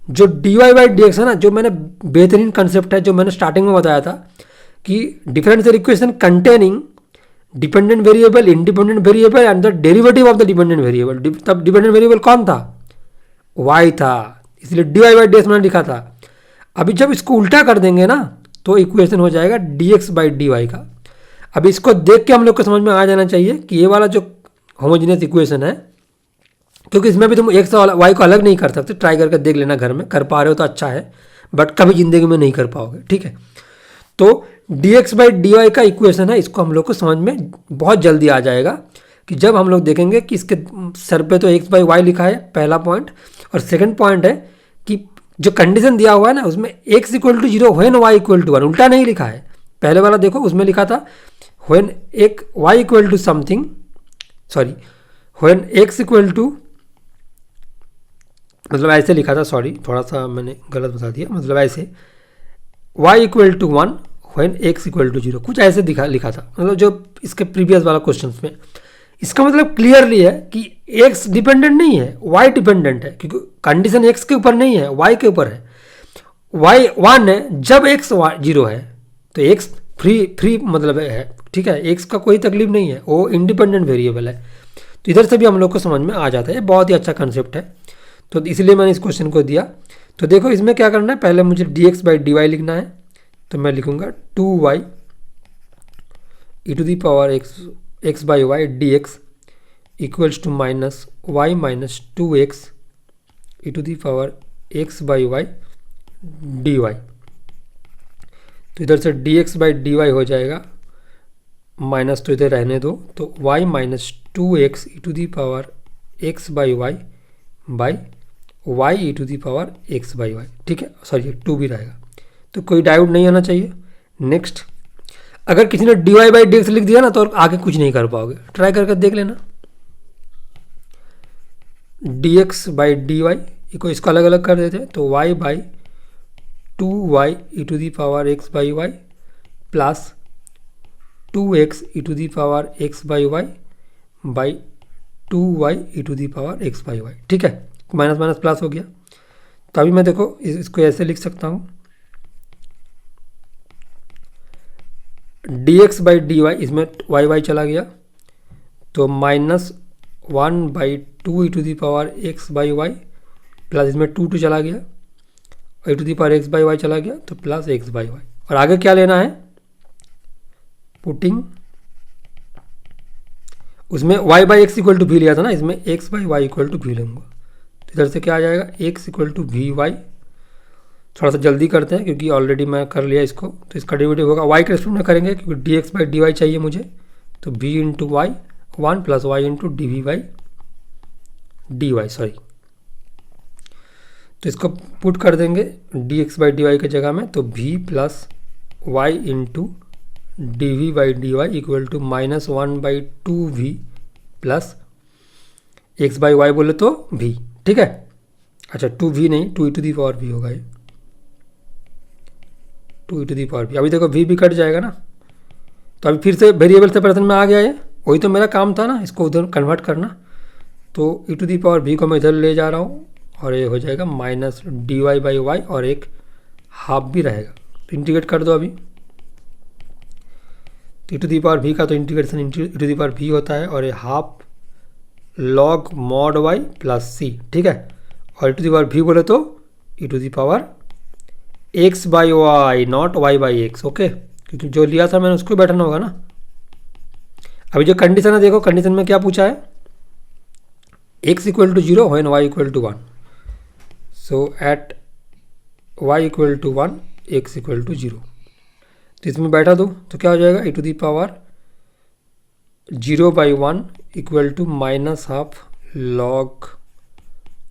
जो d y by d x है ना, जो मैंने बेहतरीन कंसेप्ट है, जो मैंने स्टार्टिंग में बताया था कि differential equation containing dependent variable, independent variable and the derivative of the dependent variable. तब डिपेंडेंट वेरिएबल कौन था? y था, इसलिए d y by d x मैंने लिखा था। अभी जब इसको उल्टा कर देंगे ना तो इक्वेशन हो जाएगा d x by d y का। अभी इसको देख के हम लोग को समझ में आ जाना चाहिए कि ये वाला जो होमोजेनियस इक्वेशन है, क्योंकि इसमें भी तुम एक्स और वाई को अलग नहीं कर सकते, ट्राई करके देख लेना घर में, कर पा रहे हो तो अच्छा है, बट कभी जिंदगी में नहीं कर पाओगे। ठीक है, तो d x by d y का इक्वेशन है, इसको हम लोग को समझ में बहुत जल्दी आ जाएगा कि जब हम लोग देखेंगे कि इसके सर पे तो एक्स बाई वाई लिखा है, पहला पॉइंट, और सेकंड पॉइंट है कि जो कंडीशन दिया हुआ है ना उसमें x equal to 0 when y equal to 1, उल्टा नहीं लिखा है। पहले वाला देखो उसमें लिखा था व्हेन एक y equal to something, sorry when x equal to, मतलब ऐसे लिखा था, सॉरी थोड़ा सा मैंने गलत बता दिया, मतलब ऐसे y equal to 1 when x equal to 0, कुछ ऐसे लिखा था, मतलब जो इसके प्रीवियस वाला क्वेश्चन में। इसका मतलब क्लियरली है कि x डिपेंडेंट नहीं है, y डिपेंडेंट है, क्योंकि कंडीशन x के ऊपर नहीं है, y के ऊपर है। y 1 है जब x 0 है, तो x फ्री मतलब है। ठीक है, x का कोई तकलीफ नहीं है, वो इंडिपेंडेंट वेरिएबल है। तो इधर से भी हम लोग को समझ में आ जाता है, बहुत ही अच्छा कंसेप्ट है, तो इसलिए मैंने इस क्वेश्चन को दिया। तो देखो इसमें क्या करना है, पहले मुझे d x by d y लिखना है, तो मैं लिखूंगा 2y e to the power x by y d x equals to minus y minus 2x e to the power x by y d y. तो इधर से d x by d y हो जाएगा, माइनस तो इधर रहने दो, तो y minus 2x e to the power x by y by y e to the power x by y. ठीक है, सॉरी 2 भी रहेगा, तो कोई डाउट नहीं आना चाहिए। नेक्स्ट, अगर किसी ने d y by d x लिख दिया ना तो आगे कुछ नहीं कर पाओगे, ट्राई करके देख लेना। D x by d y को इसको अलग अलग कर देते, तो y by 2y e to the power x by y plus 2x e to the power x by y by 2y e to the power x by y. ठीक है, minus minus plus हो गया। तो अभी मैं देखो इसको ऐसे लिख सकता हूँ, dx बाई dy, इसमें वाई वाई चला गया तो -1/2 e to the power x by y, plus इसमें 2 चला गया और e to the power x by y चला गया तो प्लस x बाई वाई। और आगे क्या लेना है, पुटिंग उसमें y by x equal to v लिया था ना, इसमें x by y equal to v लूँगा। तो इधर से क्या आ जाएगा, x equal to v y. थोड़ा सा जल्दी करते हैं क्योंकि ऑलरेडी मैं कर लिया इसको। तो इसका डेरिवेटिव होगा y के रेस्पेक्ट में करेंगे क्योंकि dx बाई dy चाहिए मुझे, तो v into y 1 plus y into d v by d y, sorry. तो इसको पुट कर देंगे dx बाई dy की जगह में, तो v plus y into d v by d y equal to -1/2v plus x by y बोले तो v। ठीक है, अच्छा 2v नहीं, 2 e to the power v होगा ये, 2 e to the power v। अभी देखो v भी कट जाएगा ना, तो अभी फिर से वेरिएबल सेपरेशन में आ गया ये, वही तो मेरा काम था ना, इसको उधर कन्वर्ट करना। तो e to the power v को मैं इधर ले जा रहा हूँ और ये हो जाएगा minus d y by y और एक हाफ भी रहेगा। तो इंटीग्रेट कर दो अभी, e to the power v का तो integration e to the power v होता है और ये half log mod y plus c. ठीक है, और e to the power v बोले तो e to the power x by y, not y by x. Okay, क्योंकि जो लिया था मैंने उसको बैठाना होगा ना। अभी जो कंडीशन है देखो, कंडीशन में क्या पूछा है, x equal to 0 when y equal to 1। So at y equal to 1 x equal to 0। तो इसमें बैठा दो तो क्या हो जाएगा, e to the power 0 by 1 equal to minus half log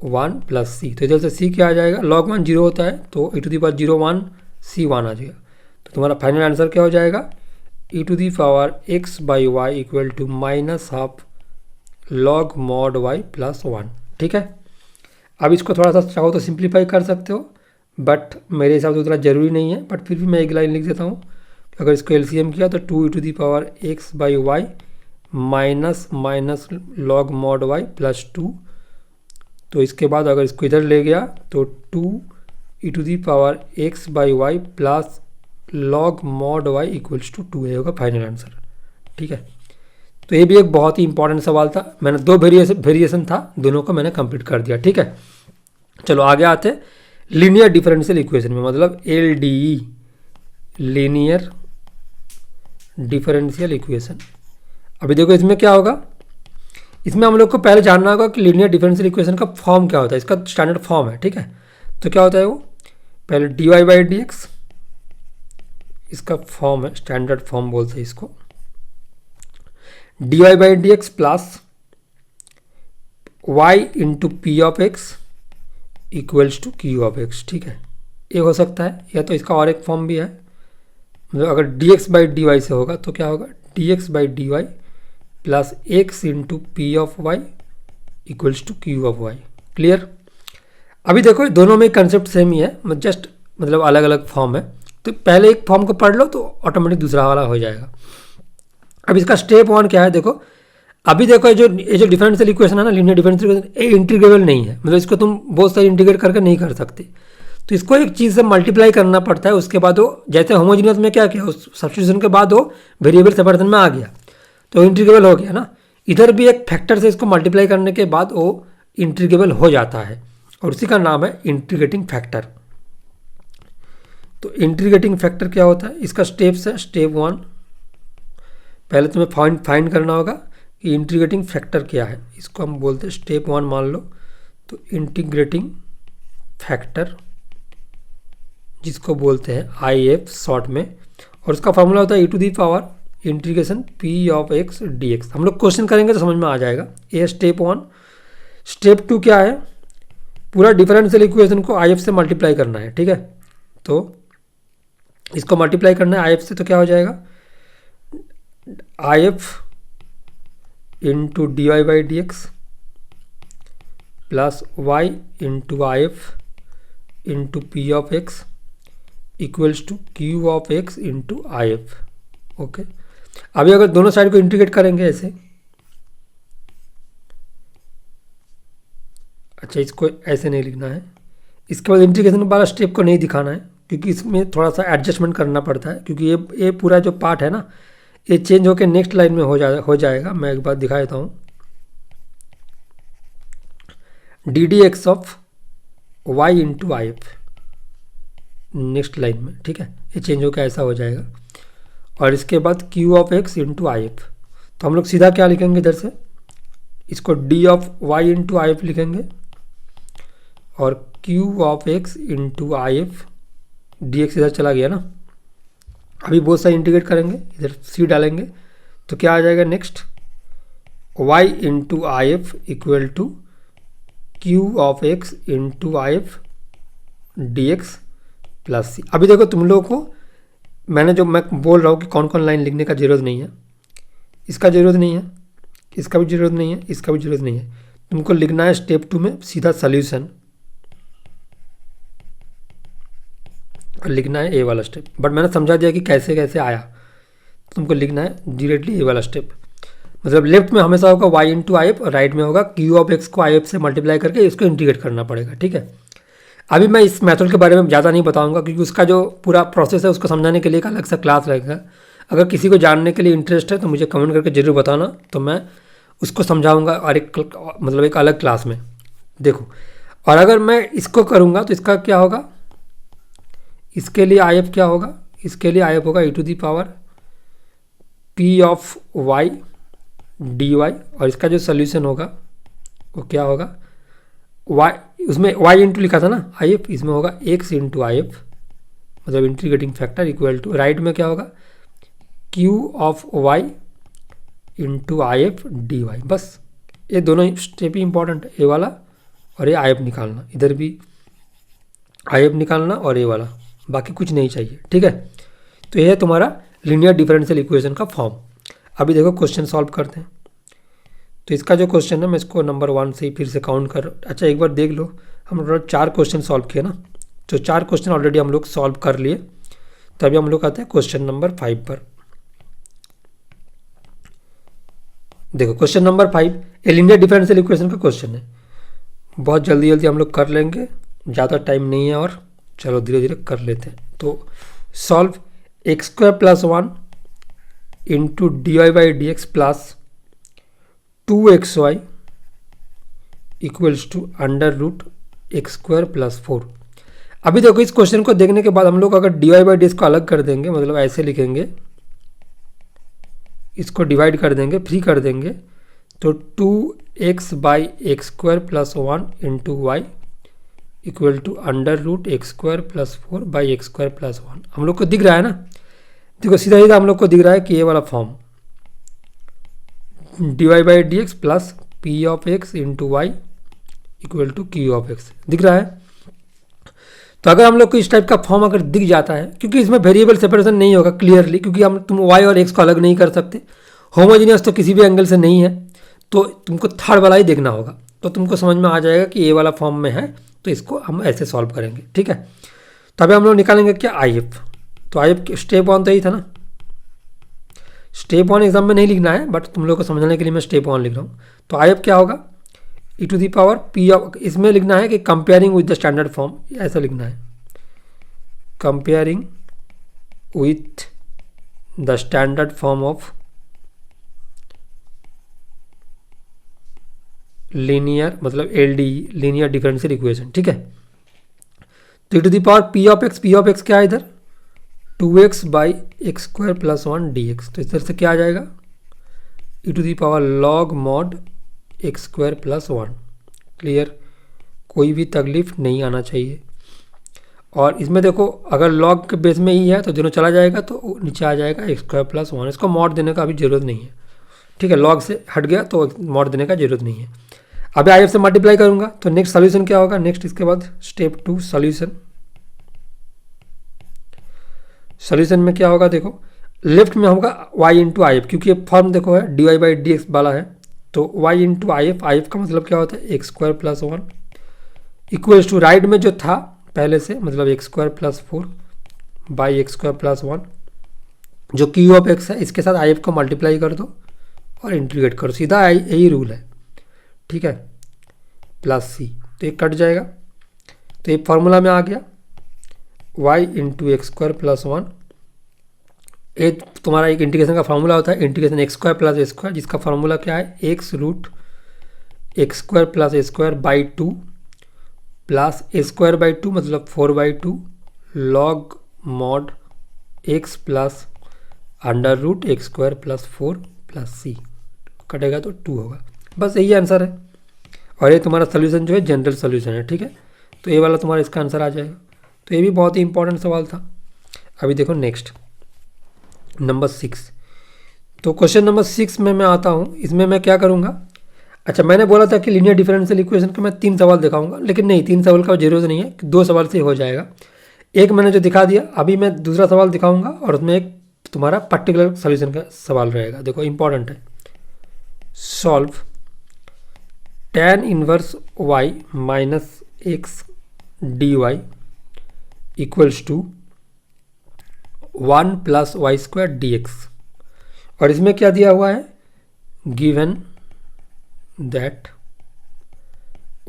1 plus c. तो इधर से सी क्या आ जाएगा, लॉग 1 0 होता है तो ई टू दी पावर 0 1 सी 1 आ जाएगा। तो तुम्हारा फाइनल आंसर क्या हो जाएगा, e to the power x by y equal to minus half log mod y plus 1। ठीक है, अब इसको थोड़ा सा चाहो तो सिंप्लीफाई कर सकते हो, बट मेरे हिसाब से उतना ज़रूरी नहीं है। बट फिर भी मैं एक लाइन लिख देता हूँ, अगर इसको एलसीएम किया तो 2 e to the power x by y minus minus log mod y plus 2। तो इसके बाद अगर इसको इधर ले गया तो 2 e to the power x by y plus log mod y equals to 2 होगा फाइनल आंसर। ठीक है, तो ये भी एक बहुत ही इंपॉर्टेंट सवाल था। मैंने 2 वेरिएशन था, दोनों को मैंने कंप्लीट कर दिया। ठीक है, चलो आगे आते हैं लीनियर डिफरेंशियल इक्वेशन में, मतलब LDE, लीनियर डिफरेंशियल इक्वेशन। अभी देखो इसमें क्या होगा, इसमें हम लोग को पहले जानना होगा कि लीनियर डिफरेंशियल इक्वेशन का फॉर्म क्या होता है, इसका स्टैंडर्ड फॉर्म है। ठीक है, तो क्या होता है वो, पहले d y by d x इसका फॉर्म है, स्टैंडर्ड फॉर्म बोलते हैं इसको, d y by d x plus y into p of x equals to Q of x. ठीक है, ये हो सकता है, या तो इसका और एक फॉर्म भी है, मतलब अगर d x by d y से होगा तो क्या होगा, d x by d y plus x into p of y equals to Q of y. Clear. अभी देखो दोनों में कंसेप्ट सेम ही है, जस्ट मतलब अलग अलग फॉर्म है। तो पहले एक फॉर्म को पढ़ लो तो ऑटोमेटिक दूसरा वाला हो जाएगा। अब इसका स्टेप 1 क्या है, देखो अभी देखो ये जो डिफरेंशियल इक्वेशन है ना, लीनियर डिफरेंशियल इक्वेशन, ये इंटीग्रेबल नहीं है, मतलब इसको तुम बहुत सारी इंटीग्रेट करके नहीं कर सकते। तो इसको एक चीज़ से मल्टीप्लाई करना पड़ता है, उसके बाद वो जैसे होमोजीनियस में क्या किया, उस सब्स्टिट्यूशन के बाद वो वेरिएबल सेपरेशन में आ गया तो इंटीग्रेबल हो गया ना। इधर भी एक फैक्टर से इसको मल्टीप्लाई करने के बाद वो इंटीग्रेबल हो जाता है और उसी का नाम है इंटीग्रेटिंग फैक्टर। तो इंटीग्रेटिंग फैक्टर क्या होता है, इसका स्टेप्स है। स्टेप 1 पहले तुम्हें फाइंड करना होगा कि इंटीग्रेटिंग फैक्टर क्या है, इसको हम बोलते हैं स्टेप 1 मान लो। तो इंटीग्रेटिंग फैक्टर जिसको बोलते हैं IF शॉर्ट में, और उसका फॉर्मूला होता है e to the power integration p of x dx। हम लोग क्वेश्चन करेंगे तो समझ में आ जाएगा। ये स्टेप 1। स्टेप 2 क्या है, पूरा डिफरेंशियल इक्वेशन को IF से मल्टीप्लाई करना है। ठीक है, तो इसको मल्टीप्लाई करना है IF से, तो क्या हो जाएगा, IF into d y by d x plus y into IF into p of x equals to Q of x into IF। Okay, अभी अगर दोनों साइड को इंटीग्रेट करेंगे ऐसे, अच्छा, इसको ऐसे नहीं लिखना है। इसके बाद इंटीग्रेशन वाला स्टेप को नहीं दिखाना है, क्योंकि इसमें थोड़ा सा एडजस्टमेंट करना पड़ता है, क्योंकि ये पूरा जो पार्ट है ना, ये चेंज होकर नेक्स्ट लाइन में हो जाएगा। मैं एक बार दिखा देता हूँ। D d x of y into I F next line में, ठीक है, ये चेंज होकर ऐसा हो जाएगा। और इसके बाद q of x into I F, तो हम लोग सीधा क्या लिखेंगे इधर से, इसको d of y into I F लिखेंगे, और q of x into I F, d x इधर चला गया ना। अभी बहुत सारे इंटीग्रेट करेंगे, इधर सी डालेंगे तो क्या आ जाएगा next, y into I F equal to Q of x into I F d x plus c. अभी देखो तुम लोगों को मैं बोल रहा हूँ कि कौन कौन लाइन लिखने का ज़रूरत नहीं है। इसका ज़रूरत नहीं है, इसका भी ज़रूरत नहीं है, इसका भी ज़रूरत नहीं है। तुमको लिखना है स्टेप 2 में सीधा सॉल्यूशन, और लिखना है ए वाला स्टेप। बट मैंने समझा दिया कि कैसे कैसे आया, तुमको लिखना है डायरेक्टली ए वाला स्टेप। मतलब लेफ्ट में हमेशा होगा वाई इंटू आई एफ, और राइट में होगा क्यू ऑफ एक्स को आई एफ से मल्टीप्लाई करके इसको इंटीग्रेट करना पड़ेगा, ठीक है। अभी मैं इस मेथड के बारे में ज़्यादा नहीं बताऊंगा, क्योंकि उसका जो पूरा प्रोसेस है उसको समझाने के लिए एक अलग सा क्लास रहेगा। अगर किसी को जानने के लिए इंटरेस्ट है तो मुझे कमेंट करके ज़रूर बताना, तो मैं उसको समझाऊंगा और एक अलग क्लास में। देखो, और अगर मैं इसको करूँगा तो इसका क्या होगा, इसके लिए आई एफ क्या होगा, इसके लिए आई एफ होगा e to the power P of y d y, और इसका जो सोल्यूशन होगा वो क्या होगा, वाई, उसमें वाई इंटू लिखा था ना आई एफ, इसमें होगा एक्स इंटू आई एफ, मतलब integrating factor equal to, right में क्या होगा q of y into I F d y. बस ये दोनों स्टेप ही इंपॉर्टेंट है, ए वाला और ये आई एफ निकालना, इधर भी आई एफ निकालना और ए वाला, बाकी कुछ नहीं चाहिए, ठीक है। तो ये है तुम्हारा लीनियर डिफरेंशियल इक्वेशन का फॉर्म। अभी देखो क्वेश्चन सॉल्व करते हैं। तो इसका जो क्वेश्चन है मैं इसको नंबर 1 से ही फिर से काउंट कर, अच्छा एक बार देख लो, हम लोग 4 क्वेश्चन सॉल्व किए ना, तो 4 क्वेश्चन ऑलरेडी हम लोग सॉल्व कर लिए। तो अभी हम लोग आते हैं क्वेश्चन नंबर 5 पर। देखो question number 5 a linear differential equation का क्वेश्चन है, बहुत जल्दी जल्दी हम लोग कर लेंगे, ज़्यादा टाइम नहीं है, और चलो धीरे धीरे कर लेते हैं। तो solve x square plus 1 into d y by d x plus 2xy equals to under root x square plus 4। अभी देखो इस क्वेश्चन को देखने के बाद हम लोग अगर d y by d x को अलग कर देंगे, मतलब ऐसे लिखेंगे, इसको डिवाइड कर देंगे, फ्री कर देंगे, तो 2x by x square plus 1 into y equal to under root x square plus 4 by x square plus 1। हम लोग को दिख रहा है ना, देखो सीधा सीधा हम लोग को दिख रहा है कि ये वाला form d y by d x plus p of x into y equal to Q of x दिख रहा है। तो अगर हम लोग को इस टाइप का फॉर्म अगर दिख जाता है, क्योंकि इसमें वेरिएबल सेपरेशन नहीं होगा क्लियरली, क्योंकि तुम वाई और एक्स को अलग नहीं कर सकते, होमोजीनियस तो किसी भी एंगल से नहीं है, तो तुमको थर्ड वाला ही देखना होगा, तो तुमको समझ में आ जाएगा कि ये वाला फॉर्म में है, तो इसको हम ऐसे सॉल्व करेंगे, ठीक है। तो अभी हम लोग निकालेंगे क्या, आई एफ। तो आई एफ स्टेप 1 तो यही था ना, स्टेप 1 एग्जाम में नहीं लिखना है, बट तुम लोग को समझने के लिए मैं स्टेप 1 लिख रहा हूँ। तो आई एफ क्या होगा, e to the power P of, इसमें लिखना है कि comparing with the standard form, ऐसा लिखना है, comparing with the standard form of linear, मतलब एलडी लीनियर डिफरेंशियल इक्वेशन, ठीक है। तो e to the power P of x क्या है इधर, 2x by x square plus 1 d x. तो इस तरह से क्या आ जाएगा, e to the power log mod x square plus 1। Clear, कोई भी तकलीफ नहीं आना चाहिए। और इसमें देखो अगर लॉग के बेस में ही है तो दोनों चला जाएगा, तो नीचे आ जाएगा एक्स स्क्वायर प्लस 1। इसको मॉड देने का अभी ज़रूरत नहीं है, ठीक है, लॉग से हट गया तो मॉड देने का ज़रूरत नहीं है। अभी आई एफ से मल्टीप्लाई करूँगा, तो नेक्स्ट सोल्यूशन क्या होगा, नेक्स्ट इसके बाद स्टेप 2 सोल्यूशन। सोल्यूशन में क्या होगा, देखो लेफ्ट में होगा y इंटू आई एफ, क्योंकि ये फॉर्म देखो है d y by d x वाला है, तो y इंटू आई एफ का मतलब क्या होता है, x square plus 1 equals to right में जो था पहले से, मतलब x square plus 4 by x square plus 1, जो क्यू ऑफ एक्स है इसके साथ आई एफ को मल्टीप्लाई कर दो और इंटीग्रेट करो, सीधा यही रूल है, ठीक है, प्लस सी। तो ये कट जाएगा, तो ये फार्मूला में आ गया y into x square plus 1। ये तुम्हारा एक इंटीग्रेशन का फार्मूला होता है, integration x square plus a square, जिसका फार्मूला क्या है, x root x square plus a square by 2 plus a square by 2 मतलब 4/2 log mod x plus under root x square plus 4 plus c, कटेगा तो 2 होगा। बस यही आंसर है, और ये तुम्हारा सोल्यूशन जो है जनरल सोल्यूशन है, ठीक है। तो ये वाला तुम्हारा इसका आंसर आ जाएगा। तो ये भी बहुत ही इंपॉर्टेंट सवाल था। अभी देखो नेक्स्ट नंबर 6। तो क्वेश्चन नंबर 6 में मैं आता हूँ। इसमें मैं क्या करूँगा, अच्छा मैंने बोला था कि लीनियर डिफरेंशियल इक्वेशन के मैं 3 सवाल दिखाऊंगा, लेकिन नहीं 3 सवाल का जरूरत नहीं है, 2 सवाल से हो जाएगा। एक मैंने जो दिखा दिया, अभी मैं दूसरा सवाल दिखाऊंगा और उसमें एक तुम्हारा पर्टिकुलर सोल्यूशन का सवाल रहेगा। देखो इंपॉर्टेंट है, solve tan inverse y minus x d y equals to 1 plus y square d x. और इसमें क्या दिया हुआ है, given that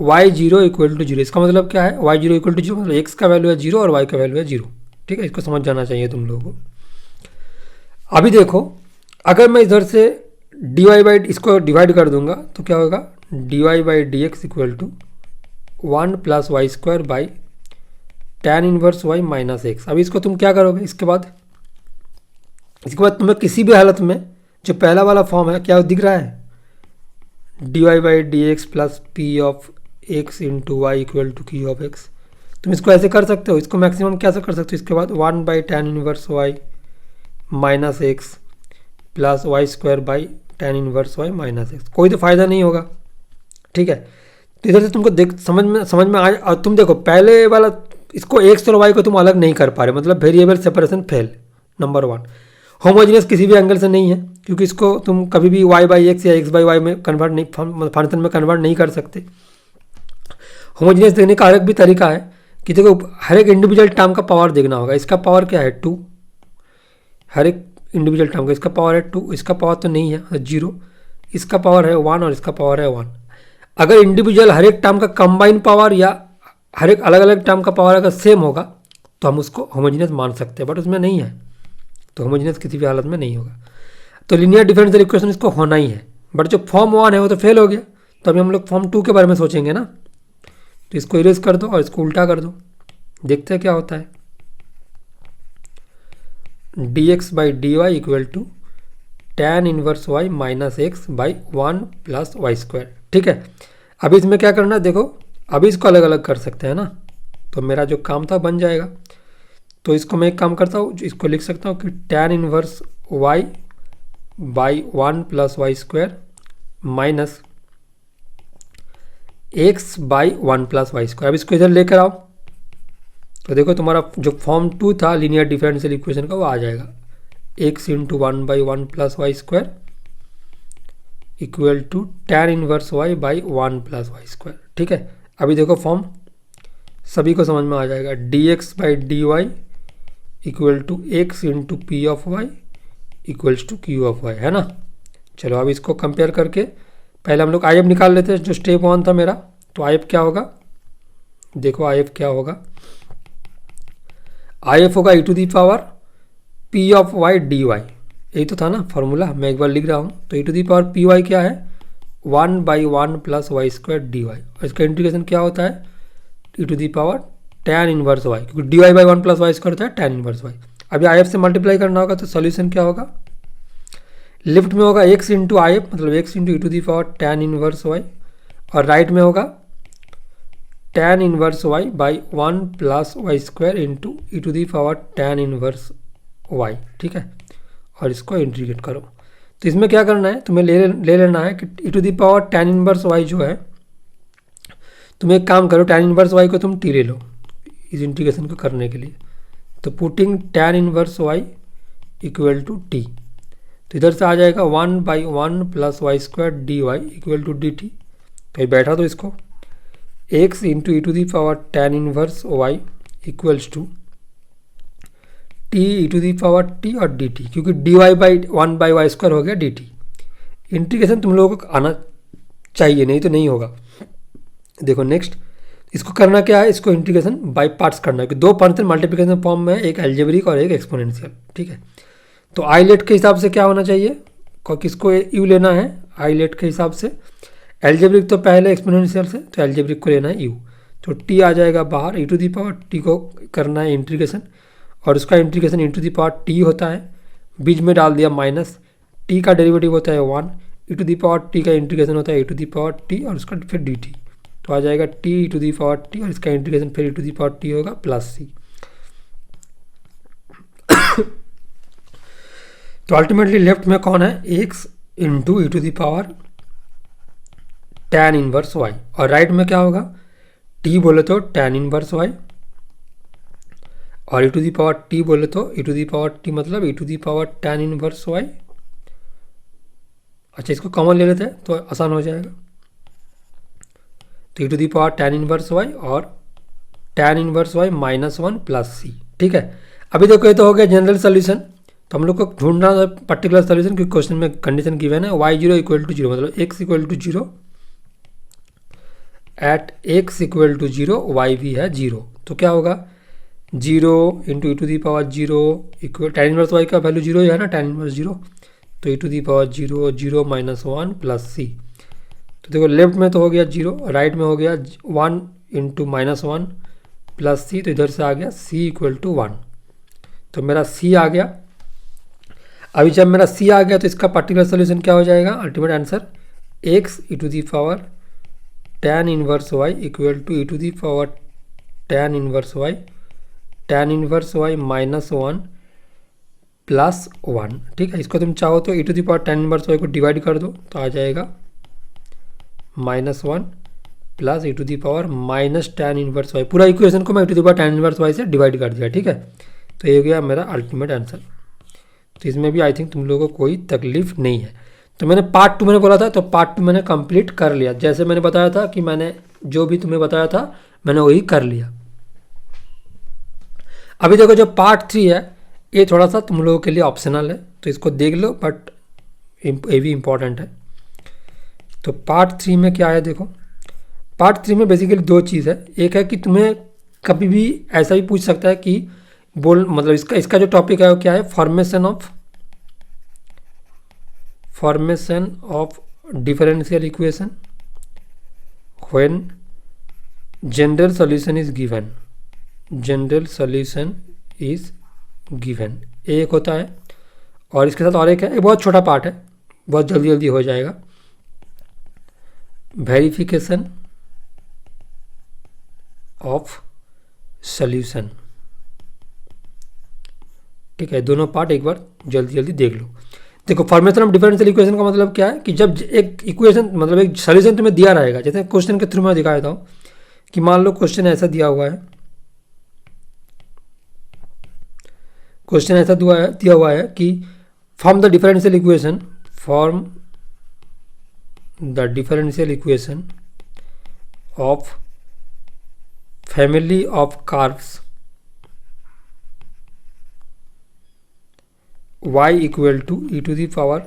y0 equal to 0। इसका मतलब क्या है, y0 इक्वल टू 0 मतलब x का वैल्यू है 0 और y का वैल्यू है 0, ठीक है। इसको समझ जाना चाहिए तुम लोगों को। अभी देखो, अगर मैं इधर से dy बाई इसको डिवाइड कर दूंगा तो क्या होगा, dy by d x equal to 1 plus y square by tan inverse y minus x. अभी इसको तुम क्या करोगे, इसके बाद तुम्हें किसी भी हालत में जो पहला वाला फॉर्म है क्या दिख रहा है, dy by d x plus p of x into y equal to Q of x. तुम इसको ऐसे कर सकते हो, इसको मैक्सिमम कैसे कर सकते हो, इसके बाद 1 by tan inverse y minus x plus y square by tan inverse y minus x. कोई तो फायदा नहीं होगा, ठीक है। तो इधर से तुमको समझ में आए। और तुम देखो पहले वाला इसको एक्स और वाई को तुम अलग नहीं कर पा रहे, मतलब variable separation fail. Number 1 homogeneous किसी भी एंगल से नहीं है, क्योंकि इसको तुम कभी भी y बाई एक्स या x बाई वाई में कन्वर्ट नहीं, फंक्शन में कन्वर्ट नहीं कर सकते। होमोजीनियस देखने का अलग भी तरीका है कि देखो हर एक इंडिविजुअल टर्म का पावर देखना होगा। इसका पावर क्या है 2, हर एक इंडिविजुअल टर्म का इसका पावर है 2, इसका पावर तो नहीं है 0, इसका पावर है 1 और इसका पावर है 1। अगर इंडिविजुअल हर एक टर्म का कंबाइन पावर या हर एक अलग अलग टर्म का पावर अगर सेम होगा तो हम उसको होमोजीनियस मान सकते हैं, बट उसमें नहीं है, तो होमोजीनियस किसी भी हालत में नहीं होगा। तो लीनियर डिफरेंशियल इक्वेशन इसको होना ही है, बट जो फॉर्म 1 है वो तो फेल हो गया। तो अभी हम लोग फॉर्म 2 के बारे में सोचेंगे ना, तो इसको इरेज कर दो और इसको उल्टा कर दो, देखते हैं क्या होता है। D x by d y equal to tan inverse y minus x by 1 plus y square, ठीक है। अभी इसमें क्या करना है, देखो अभी इसको अलग अलग कर सकते हैं ना, तो मेरा जो काम था बन जाएगा। तो इसको मैं एक काम करता हूँ, इसको लिख सकता हूँ कि tan inverse y by 1 plus y square minus x by 1 plus y square. अब इसको इधर लेकर आओ, तो देखो तुम्हारा जो फॉर्म 2 था लीनियर डिफरेंशियल इक्वेशन का वो आ जाएगा, x into 1 by 1 plus y square equal to tan inverse y by 1 plus y square, ठीक है। अभी देखो फॉर्म सभी को समझ में आ जाएगा, d x by d y equal to x into p of y equals to Q of y, है ना। चलो अब इसको कंपेयर करके पहले हम लोग आई एफ निकाल लेते हैं, जो स्टेप 1 था मेरा। तो आई एफ क्या होगा, देखो आई एफ क्या होगा, आई एफ होगा e to the power P of y d y, यही तो था ना फॉर्मूला, मैं एक बार लिख रहा हूँ। तो e to the power P y क्या है, 1 by 1 plus y square d y, और इसका इंटीग्रेशन क्या होता है, e to the power tan inverse y, क्योंकि d y by 1 plus y square होता है tan इनवर्स वाई। अभी आई एफ से मल्टीप्लाई करना होगा, तो सोल्यूशन क्या होगा, लेफ्ट में होगा एक्स इंटू आई एफ मतलब x into e to the power tan inverse y, और राइट में होगा tan inverse y by 1 plus y square into e to the power tan inverse y, ठीक है। और इसको इंटीग्रेट करो। तो इसमें क्या करना है, तुम्हें ले लेना है कि e to the power tan inverse y जो है, तुम एक काम करो, tan इनवर्स वाई को तुम टी ले लो इस इंटीग्रेशन को करने के लिए। तो putting tan inverse y equal to t, तो इधर से आ जाएगा 1 by 1 plus y square d y equal to d t. तो बैठा दो इसको, x into e to the power tan inverse y equals to t e to the power t और डी टी, क्योंकि d y by 1 by y square हो गया D T. Integration तुम लोगों को आना चाहिए, नहीं तो नहीं होगा। देखो नेक्स्ट, इसको करना क्या है, इसको इंटीग्रेशन बाय पार्ट्स करना है कि दो फंक्शन मल्टीप्लिकेशन फॉर्म में, एक एल्जेब्रिक और एक एक्सपोनेंशियल। ठीक है, तो आई लेट के हिसाब से क्या होना चाहिए, किसको यू लेना है आई लेट के हिसाब से, एल्जेब्रिक तो पहले एक्सपोनेंशियल से, तो एल्जेब्रिक को लेना है यू। तो टी आ जाएगा बाहर, e to the power t को करना है इंटीग्रेशन, और उसका integration e to the power t होता है, बीच में डाल दिया माइनस, टी का डेरिवेटिव होता है 1, e to the power t का इंटीग्रेशन होता है e to the power t और उसका फिर डी टी, तो आ जाएगा t e to the power t और इसका इंटीग्रेशन फिर e to the power t होगा प्लस सी। तो अल्टीमेटली लेफ्ट में कौन है, x into e to the power tan inverse y, और राइट में क्या होगा, t बोले तो tan इनवर्स वाई, और e to the power t बोले तो e to the power t मतलब e to the power tan inverse y. अच्छा, इसको कॉमन ले लेते हैं तो आसान हो जाएगा, तो e to the power tan inverse y और tan inverse y -1 plus c. ठीक है, अभी देखो ये तो हो गया जनरल सोल्यूशन, तो हम लोग को ढूंढना है पर्टिकुलर सोल्यूशन, क्योंकि क्वेश्चन में कंडीशन गिवन है y0 इक्वल टू 0, मतलब x equal to 0 at x equal to 0 y भी है 0, तो क्या होगा 0 into e to the power 0 equal tan inverse y का वैल्यू 0 ही है ना, tan इनवर्स 0, तो e to the power 0 0 -1 plus c. तो देखो लेफ्ट में तो हो गया 0, राइट में हो गया 1 इंटू -1 प्लस सी, तो इधर से आ गया c इक्वल टू 1, तो मेरा c आ गया। अभी जब मेरा c आ गया तो इसका पर्टिकुलर सोल्यूशन क्या हो जाएगा, ultimate answer x e to the power tan inverse y equal to e to the power tan inverse y -1 plus 1। ठीक है, इसको तुम चाहो तो e to the power tan inverse y को डिवाइड कर दो, तो आ जाएगा -1 plus e to the power minus tan inverse y, पूरा इक्वेशन को मैं e to the power tan inverse y से डिवाइड कर दिया। ठीक है, तो ये हो गया मेरा अल्टीमेट आंसर। तो इसमें भी आई थिंक तुम लोगों को कोई तकलीफ नहीं है। तो मैंने पार्ट 2 मैंने बोला था, तो पार्ट 2 मैंने कंप्लीट कर लिया, जैसे मैंने बताया था कि मैंने जो भी तुम्हें बताया था मैंने वही कर लिया। अभी देखो जो पार्ट 3 है ये थोड़ा सा तुम लोगों के लिए ऑप्शनल है, तो इसको देख लो, बट ये भी इम्पॉर्टेंट है। तो पार्ट 3 में क्या है, देखो पार्ट 3 में बेसिकली दो चीज़ है, एक है कि तुम्हें कभी भी ऐसा भी पूछ सकता है कि बोल, मतलब इसका जो टॉपिक है वो क्या है, formation of differential equation when general solution is given, general solution is given एक होता है, और इसके साथ और एक है, एक बहुत छोटा पार्ट है, बहुत जल्दी जल्दी हो जाएगा, वेरिफिकेशन ऑफ सॉल्यूशन। ठीक है, दोनों पार्ट एक बार जल्दी जल्दी देख लो। देखो फॉर्मेशन ऑफ डिफरेंशियल इक्वेशन का मतलब क्या है कि जब एक इक्वेशन मतलब एक सॉल्यूशन तुम्हें दिया रहेगा, जैसे क्वेश्चन के थ्रू मैं दिखा देता हूँ कि मान लो क्वेश्चन ऐसा दिया हुआ है, क्वेश्चन ऐसा दिया हुआ है कि form the differential equation of family of curves y equal to e to the power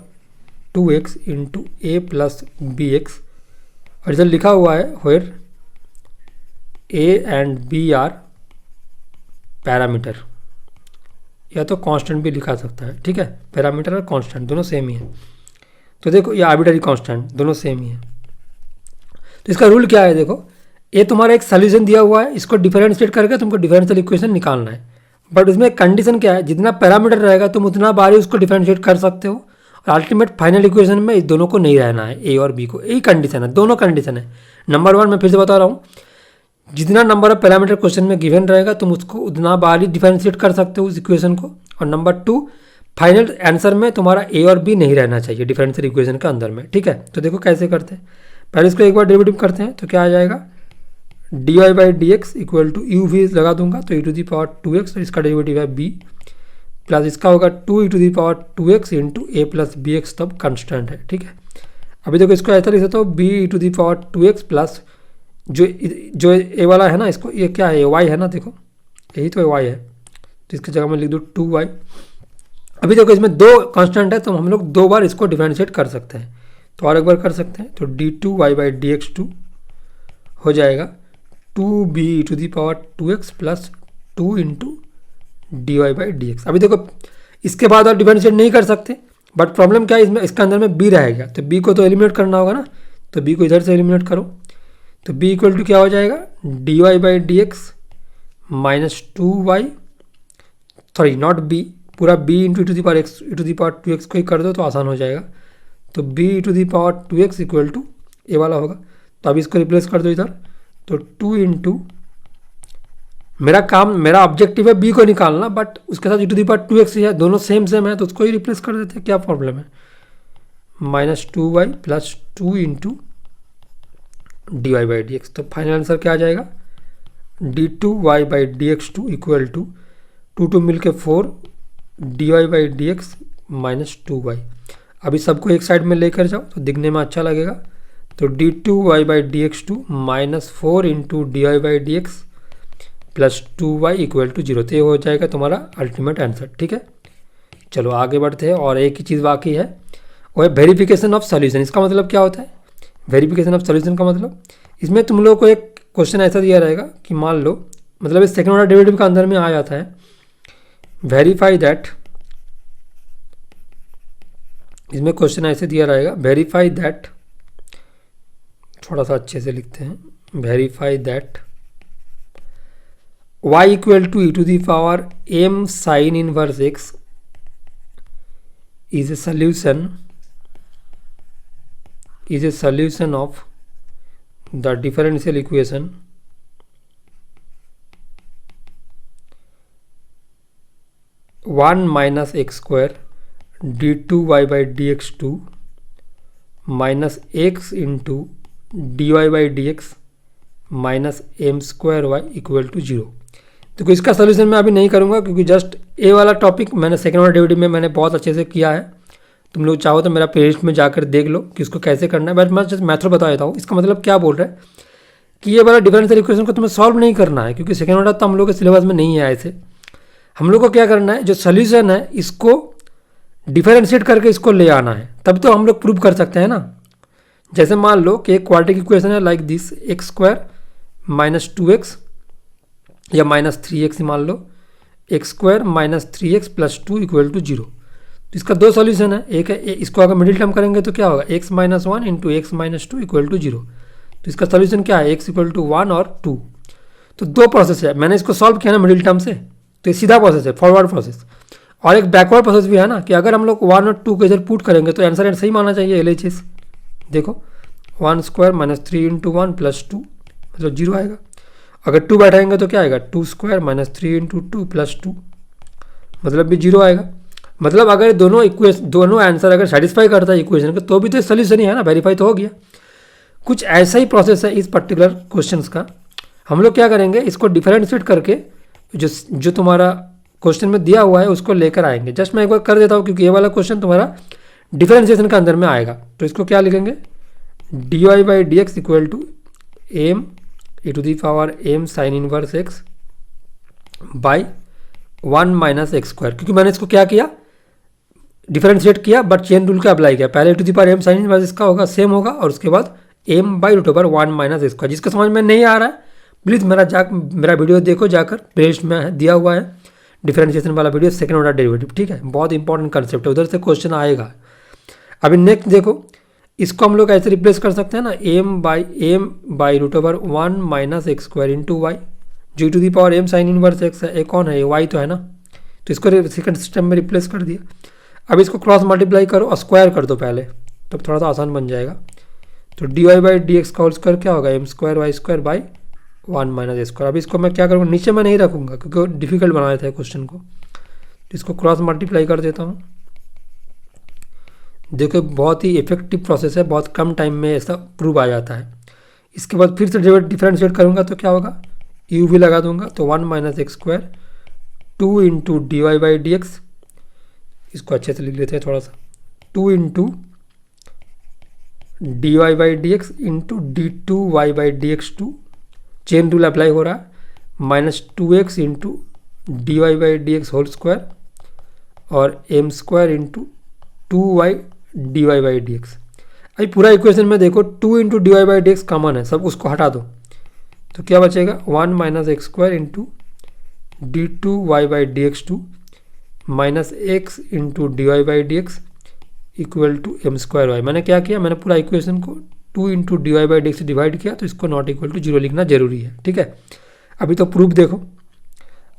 2x into a plus b x, और इधर लिखा हुआ है where a and b are parameter, या तो कांस्टेंट भी लिखा सकता है। ठीक है, पैरामीटर और कांस्टेंट दोनों सेम ही है, तो देखो ये आर्बिट्ररी कांस्टेंट दोनों सेम ही है। तो इसका रूल क्या है, देखो ये तुम्हारा एक सोल्यूशन दिया हुआ है, इसको डिफरेंशिएट करके तुमको डिफरेंशियल इक्वेशन निकालना है, बट उसमें कंडीशन क्या है, जितना पैरामीटर रहेगा तुम उतना बार ही उसको डिफरेंशिएट कर सकते हो, और अल्टीमेट फाइनल इक्वेशन में इस दोनों को नहीं रहना है, ए और बी को, यही कंडीशन है, दोनों कंडीशन है। नंबर 1 मैं फिर से बता रहा हूँ, जितना नंबर ऑफ पैरामीटर क्वेश्चन में गिवन रहेगा तुम उसको उतना बार ही डिफरेंशिएट कर सकते हो उस इक्वेशन को, और नंबर 2 फाइनल आंसर में तुम्हारा ए और बी नहीं रहना चाहिए डिफरेंशियल इक्वेशन के अंदर में। ठीक है, तो देखो कैसे करते हैं, पहले इसको एक बार डेरिवेटिव करते हैं, तो क्या आ जाएगा d y by d x equal to u भी लगा दूंगा, तो e to the power 2x, तो इसका डेरिवेटिव है b, प्लस इसका होगा 2 e to the power 2x into a plus b x, तब कंस्टेंट है। ठीक है, अभी देखो इसको ऐसा लिख सकते हो b e to the power 2x plus जो ए वाला है ना, इसको ये क्या है, y है ना, देखो यही तो y है, तो इसकी जगह में लिख दूँ 2y। अभी देखो इसमें दो कांस्टेंट है, तो हम लोग दो बार इसको डिफरेंशिएट कर सकते हैं, तो और एक बार कर सकते हैं, तो d2y बाई डी एक्स 2 हो जाएगा 2b⁴ प्लस 2 इंटू dy/dx। अभी देखो इसके बाद आप डिफरेंशिएट नहीं कर सकते, बट प्रॉब्लम क्या है इसमें, इसके अंदर में b रहेगा, तो b को तो एलिमिनेट करना होगा ना, तो b को इधर से एलिमिनेट करो, तो b इक्वल टू क्या हो जाएगा, dy/dx minus 2y, sorry not b, पूरा b इंटू e⁴ को ही कर दो तो आसान हो जाएगा, तो b⁴ इक्वल टू ए वाला होगा, तो अब इसको रिप्लेस कर दो इधर, तो 2 इंटू, मेरा ऑब्जेक्टिव है b को निकालना, बट उसके साथ e⁴ है, दोनों सेम है, तो उसको ही रिप्लेस कर देते हैं, क्या प्रॉब्लम है, minus 2y plus 2 into dy/dx। तो फाइनल आंसर क्या आ जाएगा, d2y/dx2 इक्वल टू 2 मिल के 4 dy/dx माइनस 2y। अभी सबको एक साइड में लेकर जाओ तो दिखने में अच्छा लगेगा, तो d2y/dx2 minus 4 into dy/dx plus 2y equal to 0। तो ये हो जाएगा तुम्हारा अल्टीमेट आंसर। ठीक है, चलो आगे बढ़ते हैं, और एक ही चीज़ बाकी है, वो है वेरिफिकेशन ऑफ सॉल्यूशन। इसका मतलब क्या होता है, वेरिफिकेशन ऑफ सॉल्यूशन का मतलब, इसमें तुम लोग को एक क्वेश्चन ऐसा दिया रहेगा कि मान लो, मतलब इस सेकंड ऑर्डर डेरिवेटिव का अंदर में आ जाता है, वेरीफाई दैट, इसमें क्वेश्चन ऐसे दिया रहेगा, वेरीफाई दैट, थोड़ा सा अच्छे से लिखते हैं, verify that y equal to e⁴m sin inverse x is a solution of the differential equation (1 minus x² d2y/dx2 minus x into dy/dx minus m² equal to 0। तो इसका सोल्यूशन मैं अभी नहीं करूँगा, क्योंकि जस्ट ए वाला टॉपिक मैंने second order derivative में मैंने बहुत अच्छे से किया है। तुम लोग चाहो तो मेरा प्लेलिस्ट में जाकर देख लो कि इसको कैसे करना है, बट मैं जस्ट मेथड बता देता हूँ। इसका मतलब क्या बोल रहा है कि ये वाला डिफरेंशियल इक्वेशन को तुम्हें सॉल्व नहीं करना है, क्योंकि सेकेंड ऑर्डर तो हम लोग के सिलेबस में नहीं है ऐसे। हम लोग को क्या करना है, जो सोल्यूशन है इसको डिफरेंशिएट करके इसको ले आना है, तब तो हम लोग प्रूव कर सकते हैं ना। जैसे मान लो कि एक क्वाड्रेटिक इक्वेशन है like this, x² minus 2x या माइनस 3x मान लो, x² minus 3x plus 2 equal to 0। तो इसका दो सॉल्यूशन है, एक है इसको अगर मिडिल टर्म करेंगे तो क्या होगा, x minus 1 into x minus 2 equal to 0। तो इसका सॉल्यूशन क्या है, x इक्वल टू 1 और 2। तो दो प्रोसेस है, मैंने इसको सॉल्व किया ना मिडिल टर्म से, तो ये सीधा प्रोसेस है, फॉरवर्ड प्रोसेस। और एक बैकवर्ड प्रोसेस भी है ना, कि अगर हम लोग 1 और 2 को इधर पुट करेंगे तो आंसर सही माना चाहिए LHS। देखो 1² माइनस 3 इंटू 1 प्लस 2 मतलब 0 आएगा। अगर 2 बैठाएंगे तो क्या आएगा, 2² माइनस 3 इंटू 2 प्लस 2 मतलब भी 0 आएगा। मतलब अगर दोनों आंसर अगर सेटिस्फाई करता है इक्वेशन को, तो भी तो सोल्यूशन ही है ना, वेरीफाई तो हो गया। कुछ ऐसा ही प्रोसेस है इस पर्टिकुलर क्वेश्चन का। हम लोग क्या करेंगे, इसको डिफरेंशिएट करके जो तुम्हारा क्वेश्चन में दिया हुआ है उसको लेकर आएंगे। जस्ट मैं एक बार कर देता हूँ, क्योंकि ये वाला क्वेश्चन तुम्हारा डिफरेंशिएशन के अंदर में आएगा। तो इसको क्या लिखेंगे, dy/dx equal to m e⁴m sin inverse x by 1 minus x²। क्योंकि मैंने इसको क्या किया, डिफरेंशिएट किया, बट चेन रूल का अप्लाई किया। पहले e⁴m sin इनवर्स इसका होगा, सेम होगा, और उसके बाद m/√1 माइनस x²। जिसका समझ में नहीं आ रहा है प्लीज़ मेरा वीडियो देखो जाकर, प्लेलिस्ट में दिया हुआ है डिफरेंशिएशन वाला वीडियो, सेकंड ऑर्डर डेरिवेटिव। ठीक है, बहुत इंपॉर्टेंट कंसेप्ट है, उधर से क्वेश्चन आएगा। अभी नेक्स्ट देखो, इसको हम लोग ऐसे रिप्लेस कर सकते हैं ना, m/√1 minus x² into Y, जो e⁴m sin इनवर्स x है, ये कौन है, ये y तो है ना। तो इसको सेकंड सिस्टम में रिप्लेस कर दिया। अब इसको क्रॉस मल्टीप्लाई करो और स्क्वायर कर दो पहले, तब थोड़ा सा आसान बन जाएगा। तो dy/dx का होल स्क्वायर क्या होगा, m² बाई 1 माइनस x²। अब इसको मैं क्या करूँगा, नीचे में नहीं रखूँगा क्योंकि डिफिकल्ट बनाया था क्वेश्चन को। तो इसको क्रॉस मल्टीप्लाई कर देता हूँ। देखो बहुत ही इफेक्टिव प्रोसेस है, बहुत कम टाइम में ऐसा प्रूव आ जाता है। इसके बाद फिर से डिफरेंशिएट करूँगा तो क्या होगा, u भी लगा दूंगा, तो 1 माइनस x², 2 इंटू dy/dx, इसको अच्छे से लिख लेते हैं थोड़ा सा, 2 into dy/dx into d2y/dx2, chain rule apply हो रहा है, minus 2x into dy/dx whole square और m² इंटू 2y dy/dx। अभी पूरा इक्वेशन में देखो 2 इंटू dy/dx कॉमन है, सब उसको हटा दो, तो क्या बचेगा 1 minus x square into d two y by d x two minus x into d y by d x equal to m square y. मैंने क्या किया, मैंने पूरा इक्वेशन को 2 into d y by d x से divide किया, तो इसको नॉट इक्वल टू 0 लिखना जरूरी है। ठीक है, अभी तो प्रूफ देखो,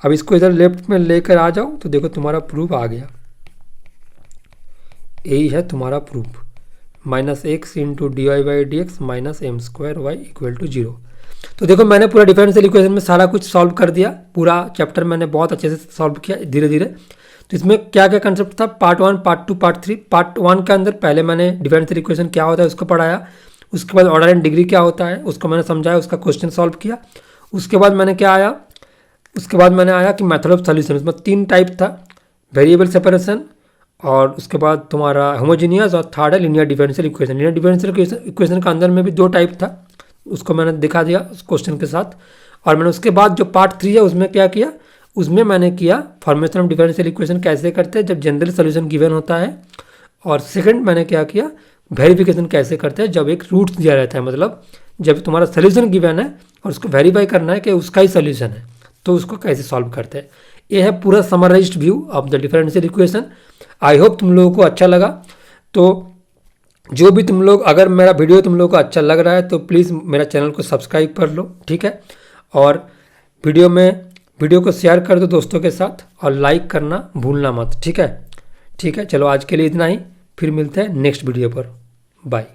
अब इसको इधर लेफ्ट में लेकर आ जाओ तो देखो तुम्हारा प्रूफ आ गया। यही है तुम्हारा proof, minus x into d y by d x minus m square y equal to 0। तो देखो मैंने पूरा डिफरेंशियल इक्वेशन में सारा कुछ सॉल्व कर दिया, पूरा चैप्टर मैंने बहुत अच्छे से सॉल्व किया धीरे धीरे। तो इसमें क्या क्या कंसेप्ट था, पार्ट 1, पार्ट 2, पार्ट 3। पार्ट 1 के अंदर पहले मैंने डिफरेंशियल इक्वेशन क्या होता है उसको पढ़ाया, उसके बाद ऑर्डर एंड डिग्री क्या होता है उसको मैंने समझाया, उसका क्वेश्चन सॉल्व किया। उसके बाद मैंने क्या आया, उसके बाद मैंने आया कि मेथड ऑफ सॉल्यूशन। इसमें 3 टाइप था, वेरिएबल सेपरेशन, और उसके बाद तुम्हारा होमोजीनियस, और थर्ड है linear differential equation. Linear differential equation का अंदर में भी 2 टाइप था, उसको मैंने दिखा दिया उस क्वेश्चन के साथ। और मैंने उसके बाद जो पार्ट 3 है उसमें क्या किया, उसमें मैंने किया फॉर्मेशन ऑफ डिफरेंशियल इक्वेशन कैसे करते हैं जब जनरल सोल्यूशन गिवन होता है। और सेकंड मैंने क्या किया, वेरिफिकेशन कैसे करते हैं जब एक रूट दिया रहता है, मतलब जब तुम्हारा सोल्यूशन गिवन है और उसको वेरीफाई करना है कि उसका ही सोल्यूशन है, तो उसको कैसे सॉल्व करते हैं। ये है पूरा summarised view of the differential equation. I hope तुम लोगों को अच्छा लगा। तो जो भी तुम लोग, अगर मेरा वीडियो तुम लोगों को अच्छा लग रहा है तो प्लीज़ मेरा चैनल को सब्सक्राइब कर लो, ठीक है। और वीडियो को शेयर कर दो दोस्तों के साथ, और लाइक करना भूलना मत, ठीक है। ठीक है, चलो आज के लिए इतना ही, फिर मिलते हैं नेक्स्ट वीडियो पर। बाय।